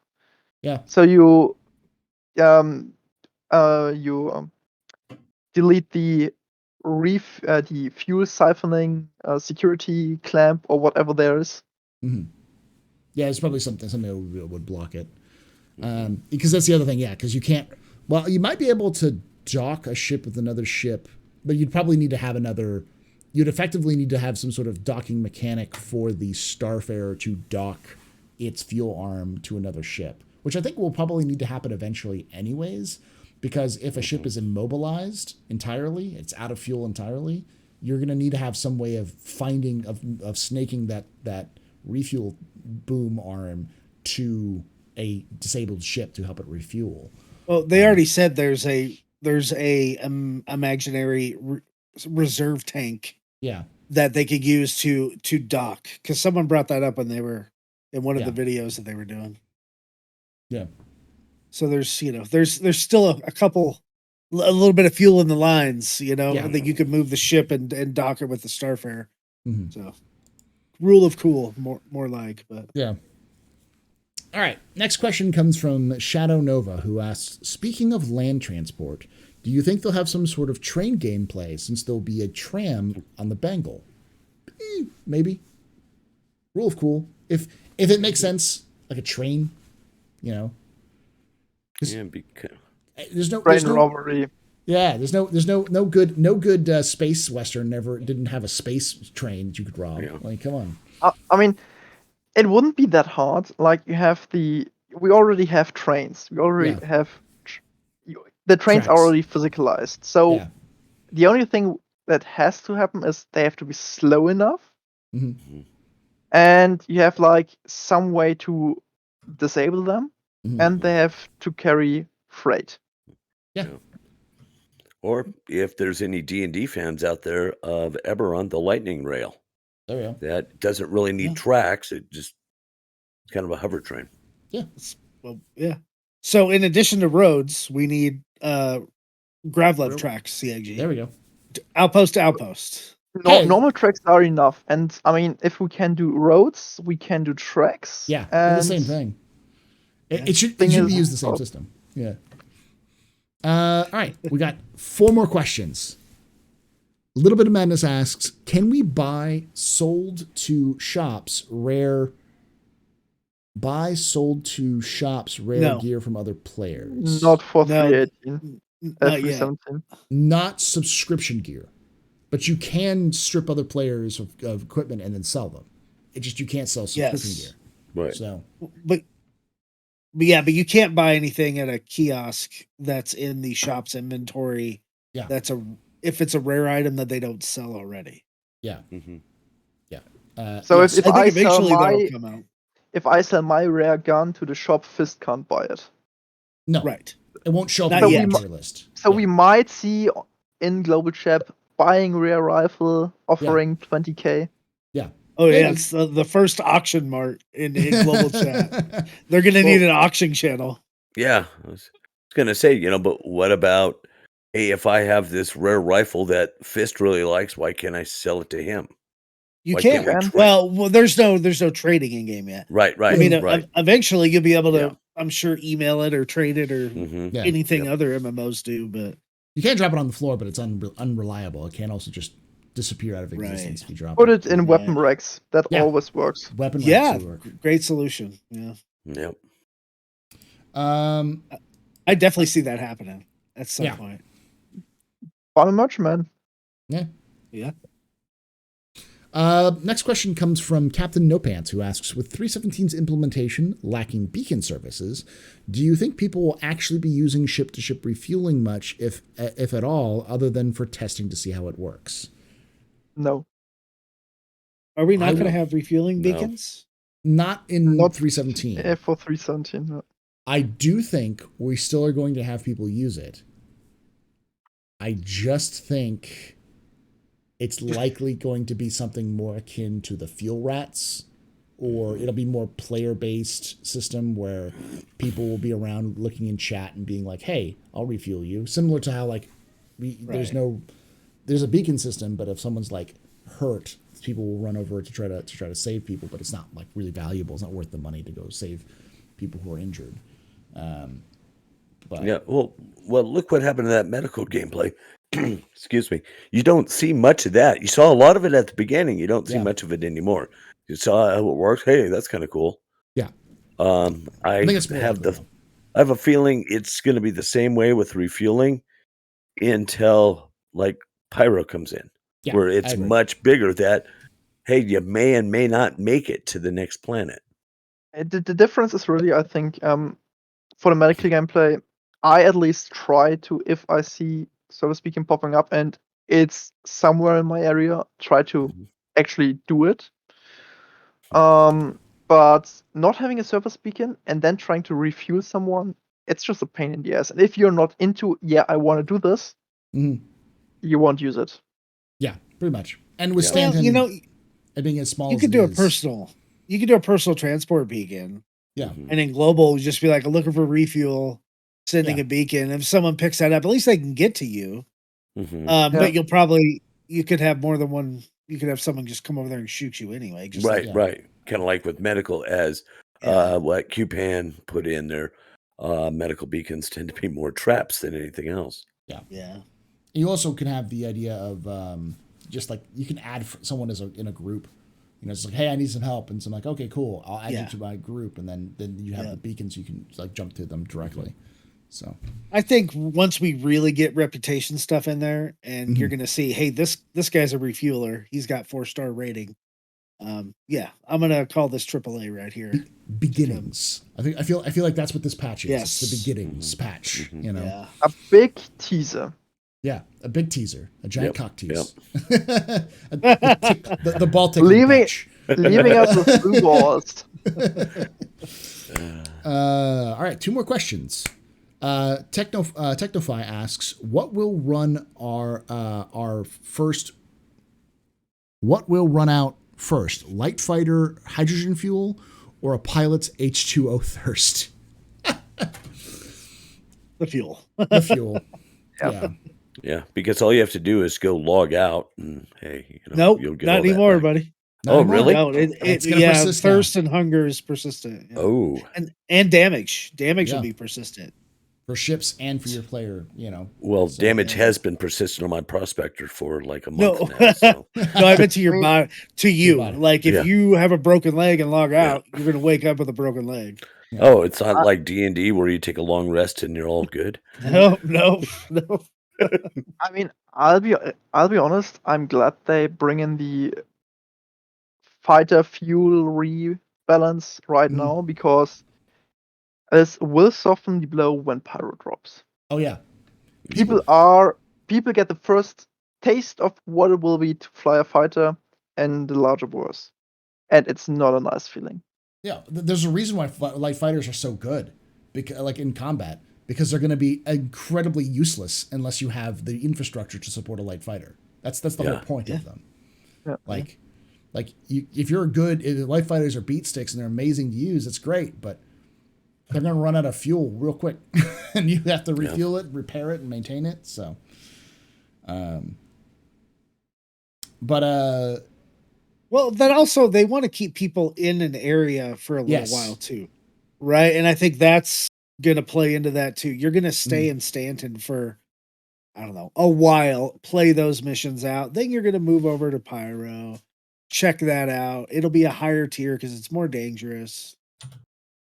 Yeah. So you delete the fuel siphoning security clamp or whatever there is. Mhm. Yeah, it's probably something that would block it. Because that's the other thing, yeah, because you can't. Well, you might be able to dock a ship with another ship, but you'd probably need to have another. You'd effectively need to have some sort of docking mechanic for the Starfarer to dock its fuel arm to another ship, which I think will probably need to happen eventually, anyways. Because if a ship is immobilized entirely, it's out of fuel entirely, you're going to need to have some way of snaking that refuel boom arm to a disabled ship to help it refuel. Well, they already said there's a imaginary reserve tank. Yeah. That they could use to dock, because someone brought that up when they were in one of the videos that they were doing. Yeah. So there's still a little bit of fuel in the lines, that you could move the ship and dock it with the Starfarer. Mm-hmm. So rule of cool, more like, but yeah. All right. Next question comes from Shadow Nova, who asks, speaking of land transport, do you think they'll have some sort of train gameplay since there'll be a tram on the Bengal? Maybe. Rule of cool. If it makes sense, like a train, Yeah, because there's no robbery. Yeah, there's no good space western didn't have a space train that you could rob. Yeah. Like, come on. I mean, it wouldn't be that hard. Like, we already have trains. We already have the trains are already physicalized. So the only thing that has to happen is they have to be slow enough, and you have like some way to disable them, and they have to carry freight. Yeah. Or if there's any D&D fans out there of Eberron, the lightning rail. There we go. That doesn't really need tracks. It's kind of a hover train. Yeah. Well, yeah. So in addition to roads, we need gravlev tracks, CIG. There we go. Outpost to outpost. Normal tracks are enough. And I mean, if we can do roads, we can do tracks. Yeah, the same thing. It should use the same system. Yeah. All right. We got 4 more questions. A Little Bit of Madness asks, can we buy sold to shops rare gear from other players? Not for 318. Not 317. Not subscription gear. But you can strip other players of equipment and then sell them. It's just you can't sell subscription gear. Right. So, but you can't buy anything at a kiosk that's in the shop's inventory. Yeah. If it's a rare item that they don't sell already. Yeah. Mm-hmm. Yeah. So yes. if I think I eventually sell that'll come out. If I sell my rare gun to the shop, Fist can't buy it. No. Right. It won't show up Not on the yet. inventory list. So we might see in Global Chat buying rare rifle offering 20k. Yeah. Oh yeah, it's the first auction mart in global chat. They're gonna need an auction channel. Yeah, I was gonna say, but what about, hey, if I have this rare rifle that Fist really likes, why can't I sell it to him? You Why can't. can't we Well, there's no trading in game yet. Right. I mean, right. eventually you'll be able to, Yeah. I'm sure, email it or trade it or anything other MMOs do. But you can't drop it on the floor, but it's unreliable. It can also just disappear out of existence if you drop Put it. it in weapon racks. That always works. Weapon racks will work. Great solution. Yeah. Yep. I definitely see that happening at some point. Buy much, man. Yeah. Yeah. Next question comes from Captain No Pants, who asks, with 317's implementation lacking beacon services, do you think people will actually be using ship-to-ship refueling much, if at all, other than for testing to see how it works? No. Are we not going to have refueling beacons? Not in 317. Yeah, for 317. No. I do think we still are going to have people use it. I just think it's likely going to be something more akin to the fuel rats, or it'll be more player-based system where people will be around looking in chat and being like, "Hey, I'll refuel you." Similar to how like there's a beacon system, but if someone's like hurt, people will run over to try to save people, but it's not like really valuable. It's not worth the money to go save people who are injured. But Yeah, well, look what happened to that medical gameplay. Excuse me. You don't see much of that. You saw a lot of it at the beginning. You don't see much of it anymore. You saw how it works. Hey, that's kind of cool. yeah, I think it's more have likely, though. I have a feeling it's going to be the same way with refueling until like Pyro comes in, Yeah, where I it's agree. much bigger. That hey, you may and may not make it to the next planet. The difference is really, I think, for the medical gameplay, I at least try to, if I see service beacon popping up and it's somewhere in my area, try to actually do it. But not having a service beacon and then trying to refuel someone, it's just a pain in the ass. And if you're not into, I want to do this, you won't use it. Yeah, pretty much. And with Well, Stanton, you know, being as small you as could it do a is, personal. You could do a personal transport beacon. Yeah. And in global, just be like looking for refuel, sending a beacon. If someone picks that up, at least they can get to you. But you could have more than one. You could have someone just come over there and shoot you anyway. Just right. Kind of like with medical, as what QPan put in there. Medical beacons tend to be more traps than anything else. Yeah. You also can have the idea of just like you can add someone in a group. You know, it's like, hey, I need some help, and so I'm like, okay, cool, I'll add you to my group, and then you have the beacons, you can like jump to them directly. So I think once we really get reputation stuff in there, and you're gonna see, hey, this guy's a refueler. He's got 4-star rating. I'm gonna call this AAA right here. Beginnings. I feel like that's what this patch is. Yes. It's the beginnings patch. You know. Yeah. A big teaser. Yeah, a big teaser, a giant cock tease. Yep. the ball taking leaving us with blue balls. All right, 2 more questions. Technofy asks, what will run our first? What will run out first? Light fighter hydrogen fuel or a pilot's H2O thirst? The fuel. The fuel. Yeah. Yeah, because all you have to do is go log out, and hey, Nope, you'll get not all that anymore, back. buddy. Oh, really? No, It's gonna persist thirst now. and hunger is persistent. Yeah. Oh, and damage will be persistent for ships and for your player. You know. Well, So, damage has been persistent on my prospector for like a No, month now. So. no, I meant to your body. To you, body. like if you have a broken leg and log out, you're gonna wake up with a broken leg. Yeah. Oh, it's not like D&D where you take a long rest and you're all good. No. I mean, I'll be honest. I'm glad they bring in the fighter fuel rebalance right now, because this will soften the blow when pyro drops. Oh yeah. People get the first taste of what it will be to fly a fighter and the larger wars, and it's not a nice feeling. Yeah, there's a reason why light fighters are so good, because like in combat, because they're going to be incredibly useless unless you have the infrastructure to support a light fighter. That's the whole point of them. Yeah. If you're good, light fighters are beat sticks and they're amazing to use, it's great, but they're going to run out of fuel real quick, and you have to refuel it, repair it, and maintain it. So, well, then also they want to keep people in an area for a little while too, right? And I think that's going to play into that too. You're going to stay in Stanton for, I don't know, a while, play those missions out. Then you're going to move over to Pyro, check that out. It'll be a higher tier because it's more dangerous,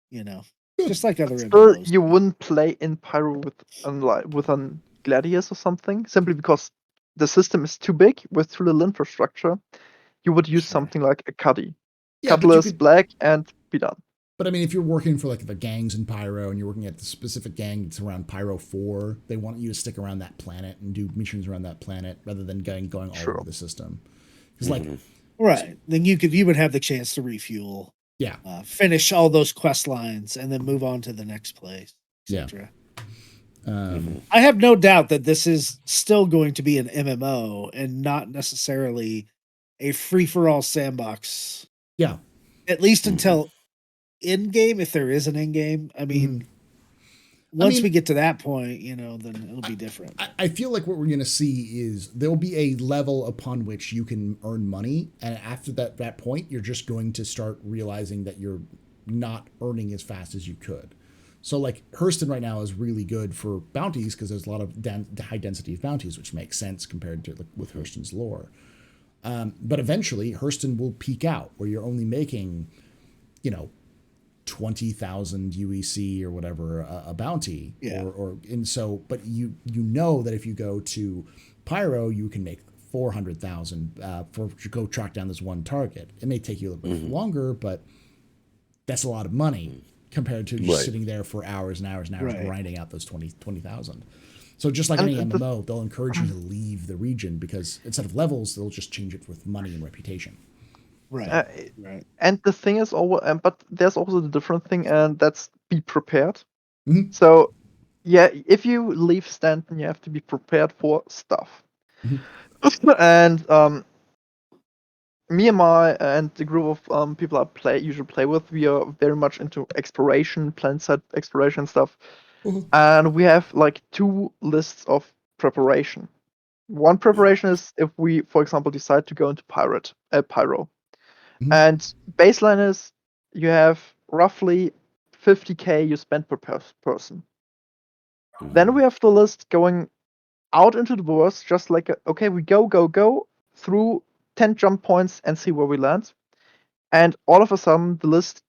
you know, just like other MMOs. You wouldn't play in Pyro with an Gladius or something, simply because the system is too big with too little infrastructure. You would use something like a Cuddy. Cutlass, Black, and be done. But I mean, if you're working for like the gangs in Pyro and you're working at the specific gang that's around Pyro 4, they want you to stick around that planet and do missions around that planet rather than going all over the system. Because then you would have the chance to refuel. Yeah. Finish all those quest lines and then move on to the next place, etc. I have no doubt that this is still going to be an MMO and not necessarily a free-for-all sandbox. Yeah. At least until in-game, if there is an in-game. I mean, once we get to that point, then it'll be different. I feel like what we're going to see is there'll be a level upon which you can earn money. And after that point, you're just going to start realizing that you're not earning as fast as you could. So like Hurston right now is really good for bounties because there's a lot of high density of bounties, which makes sense compared to with Hurston's lore. But eventually Hurston will peak out where you're only making, 20,000 UEC or whatever a bounty. Yeah. But you know that if you go to Pyro, you can make 400,000 to go track down this one target. It may take you a little bit longer, but that's a lot of money compared to just sitting there for hours and hours and hours grinding out those 20,000. So just like any MMO, they'll encourage you to leave the region because instead of levels, they'll just change it with money and reputation. Right. And the thing is, but there's also the different thing, and that's be prepared. Mm-hmm. So, yeah, if you leave Stanton, you have to be prepared for stuff. Mm-hmm. And me and the group of people I usually play with, we are very much into exploration, planet side exploration stuff. Mm-hmm. And we have like 2 lists of preparation. One preparation is if we, for example, decide to go into Pyro. Mm-hmm. And baseline is you have roughly 50k you spend per person. Mm-hmm. Then we have the list going out into the wars, just like, we go through 10 jump points and see where we land. And all of a sudden, the list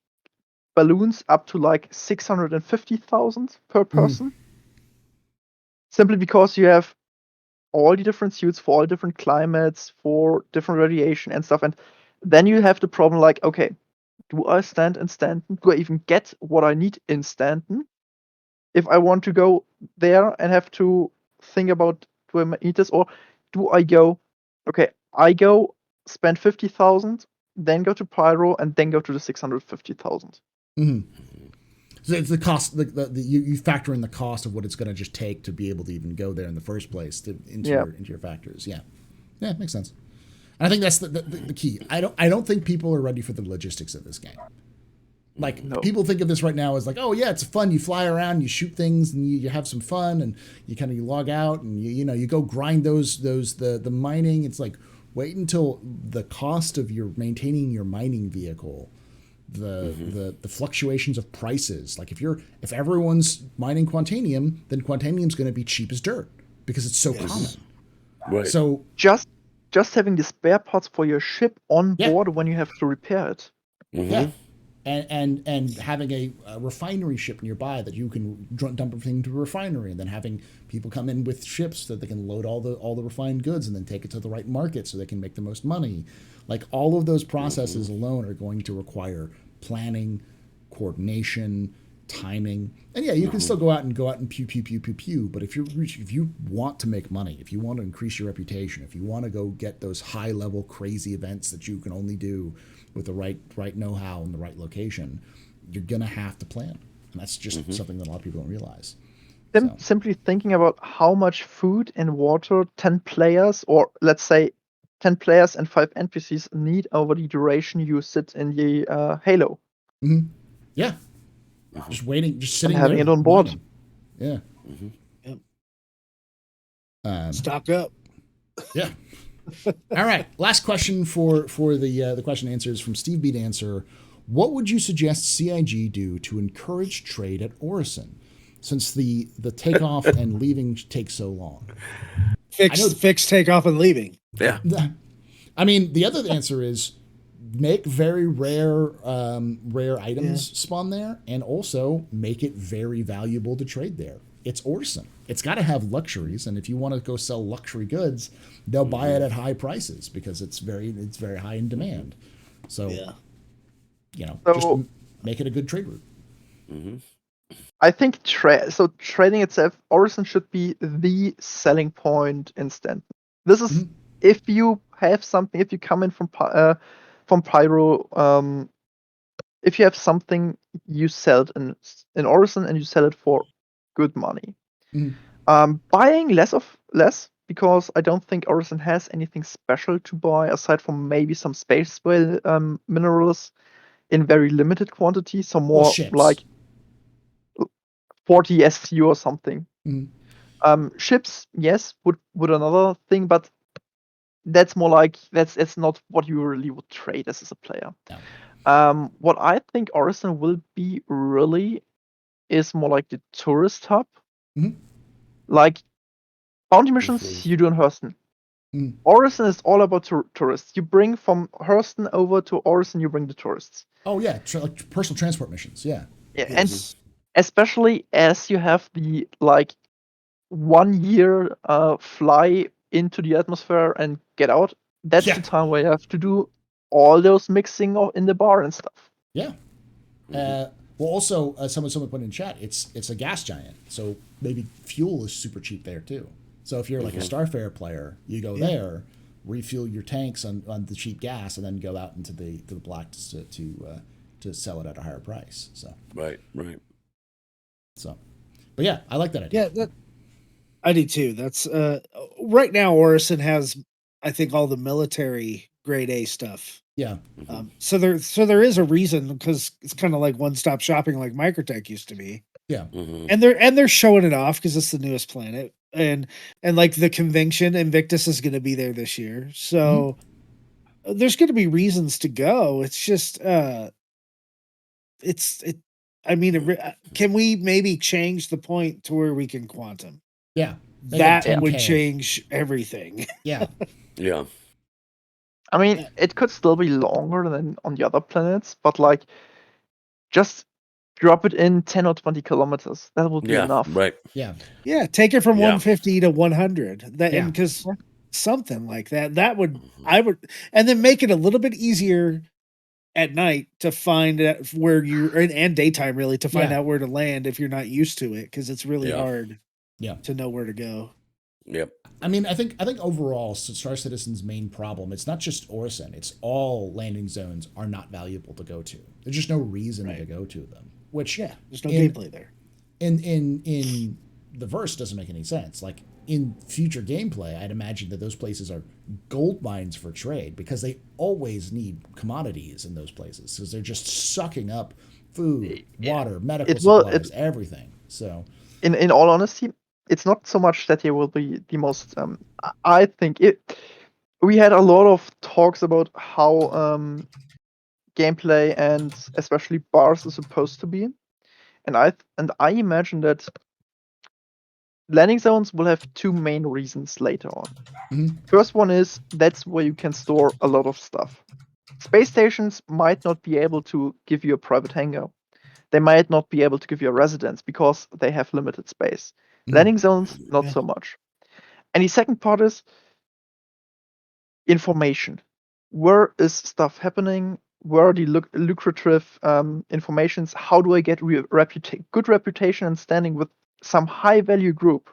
balloons up to like 650,000 per person. Mm-hmm. Simply because you have all the different suits for all different climates, for different radiation and stuff. And then you have the problem like, okay, do I stand in Stanton? Do I even get what I need in Stanton? If I want to go there and have to think about, do I need this? Or do I go, spend 50,000, then go to Pyro, and then go to the 650,000. Mm-hmm. So it's the cost. You factor in the cost of what it's going to just take to be able to even go there in the first place into your factors. Yeah, makes sense. And I think that's the key. I don't think people are ready for the logistics of this game. Like people think of this right now as like, oh yeah, it's fun. You fly around, you shoot things, and you have some fun, and you log out, and you go grind the mining. It's like wait until the cost of maintaining your mining vehicle, the fluctuations of prices. Like if everyone's mining Quantanium, then Quantanium's going to be cheap as dirt because it's so common. Right. So just having the spare parts for your ship on board when you have to repair it. Mm-hmm. Yeah. And having a refinery ship nearby that you can dump everything to a refinery, and then having people come in with ships that they can load all the refined goods and then take it to the right market so they can make the most money. Like all of those processes alone are going to require planning, coordination, timing. And yeah, you can still go out and pew. But if you want to make money, if you want to increase your reputation, if you want to go get those high level crazy events that you can only do with the right know-how and the right location, you're gonna have to plan, and that's just something that a lot of people don't realize. Simply thinking about how much food and water 10 players, or let's say 10 players and 5 NPCs need over the duration you sit in the Halo. Mm-hmm. Yeah. Just waiting, just sitting and having there, it on board. mining. Yeah. Yep. Stock up. Yeah. All right. Last question for the question and answers from Steve B. Dancer. What would you suggest CIG do to encourage trade at Orison, since the takeoff and leaving takes so long? Fix takeoff and leaving. Yeah. I mean, the other answer is make very rare items spawn there, and also make it very valuable to trade there. It's Orison. It's got to have luxuries, and if you want to go sell luxury goods, they'll buy it at high prices because it's very high in demand. So, just make it a good trade route. Mm-hmm. I think trading itself, Orison should be the selling point in Stanton. This is if you have something, if you come in from Pyro, if you have something, you sell it in Orison and you sell it for good money. Buying less because I don't think Orison has anything special to buy aside from maybe some space whale minerals in very limited quantity. So Well, more ships. like 40 STU or something. Ships, yes, would another thing, but that's more like that's not what you really would trade as a player. No. What I think Orison will be really is more like the tourist hub. Like bounty missions you do in Hurston. Orison is all about tourists. You bring from Hurston over to Orison, you bring the tourists. Oh yeah, like personal transport missions. Yeah. Yeah, and especially as you have the like 1 year fly into the atmosphere and get out. That's the time where you have to do all those mixing in the bar and stuff. Yeah. Well, also, someone put in chat, it's a gas giant, so maybe fuel is super cheap there too. So if you're like a Starfare player, you go there, refuel your tanks on the cheap gas, and then go out into the black to sell it at a higher price. So right. So, but yeah, I like that idea. Yeah, I do too. That's right now. Orison has, I think, all the military grade A stuff. Yeah. So there is a reason, because it's kind of like one-stop shopping, like Microtech used to be. Yeah. And they're showing it off because it's the newest planet, and like the convention, Invictus is going to be there this year. So there's going to be reasons to go. It's just I mean, can we maybe change the point to where we can quantum? Yeah. That would change everything. Yeah. Yeah. I mean, it could still be longer than on the other planets, but like, just drop it in 10 or 20 kilometers. That would be enough. Right. Yeah. Yeah. Take it from 150 to 100. And because something like that would, and then make it a little bit easier at night to find where you're, and daytime really, to find out where to land if you're not used to it, because it's really hard to know where to go. Yep. I mean, I think overall, Star Citizen's main problem, it's not just Orison, it's all landing zones are not valuable to go to. There's just no reason to go to them. Which there's no gameplay there. In the verse doesn't make any sense. Like in future gameplay, I'd imagine that those places are gold mines for trade, because they always need commodities in those places, because they're just sucking up food, water, medical supplies, everything. So in all honesty, it's not so much that it will be the most. I think we had a lot of talks about how gameplay and especially bars are supposed to be, and I imagine that landing zones will have two main reasons later on. First one is that's where you can store a lot of stuff. Space stations might not be able to give you a private hangar. They might not be able to give you a residence because they have limited space. Landing zones, not so much. And the second part is information. Where is stuff happening? Where are the lucrative informations? How do I get good reputation and standing with some high value group?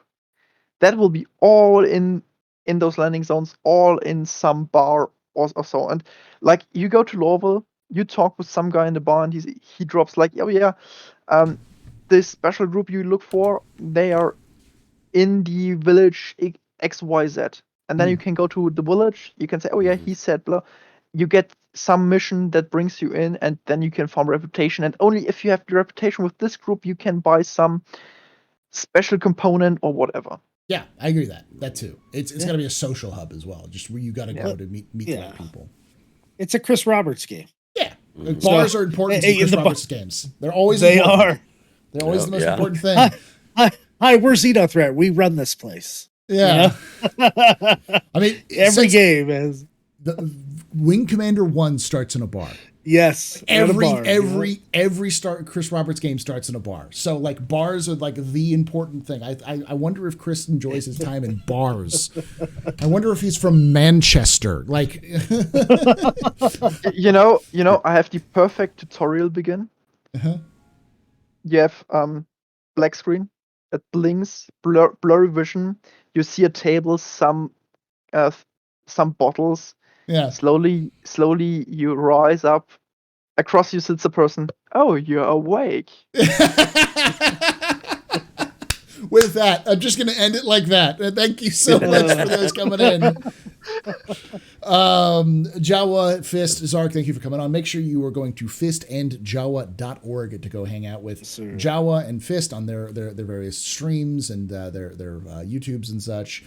That will be all in those landing zones, all in some bar or so. And like you go to Lorville, you talk with some guy in the bar, and he drops like, oh yeah, this special group you look for, they are in the village XYZ. And then you can go to the village, you can say, oh yeah, he said blah. You get some mission that brings you in, and then you can form reputation. And only if you have the reputation with this group, you can buy some special component or whatever. Yeah, I agree with that too. It's got to be a social hub as well, just where you got to go to meet the right people. It's a Chris Roberts game. Yeah, bars are important to Chris Roberts games. They're always important. They're always the most important thing. Hi, we're Xenothreat. We run this place. Yeah. I mean, every game is. The Wing Commander 1 starts in a bar. Yes. Every Chris Roberts game starts in a bar. So like bars are like the important thing. I wonder if Chris enjoys his time in bars. I wonder if he's from Manchester. Like you know, I have the perfect tutorial begin. You have black screen, it blinks, blurry vision. You see a table, some bottles. Yeah. Slowly you rise up. Across you sits a person. Oh, you're awake. with that, I'm just going to end it like that. Thank you so much for those coming in. Jawa, Fist, Zarrk, thank you for coming on. Make sure you are going to fistandjawa.org to go hang out with Jawa and Fist on their various streams and their YouTubes and such.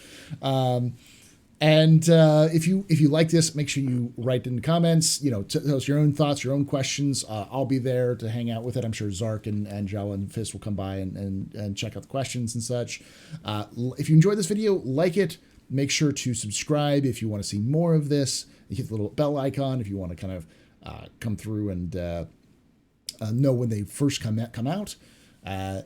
And if you like this, make sure you write in the comments, tell us your own thoughts, your own questions. I'll be there to hang out with it. I'm sure Zarrk and Jawa and Fist will come by and check out the questions and such. If you enjoyed this video, like it. Make sure to subscribe if you want to see more of this. You hit the little bell icon if you want to kind of come through and know when they first come out. If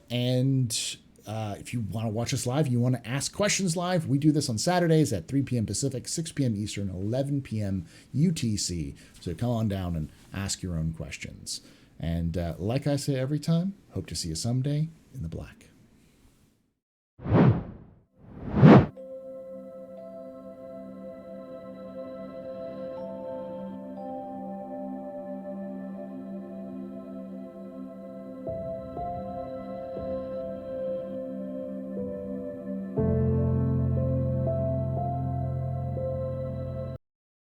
you want to watch us live, you want to ask questions live, we do this on Saturdays at 3 p.m. Pacific, 6 p.m. Eastern, 11 p.m. UTC. So come on down and ask your own questions. And like I say every time, hope to see you someday in the black.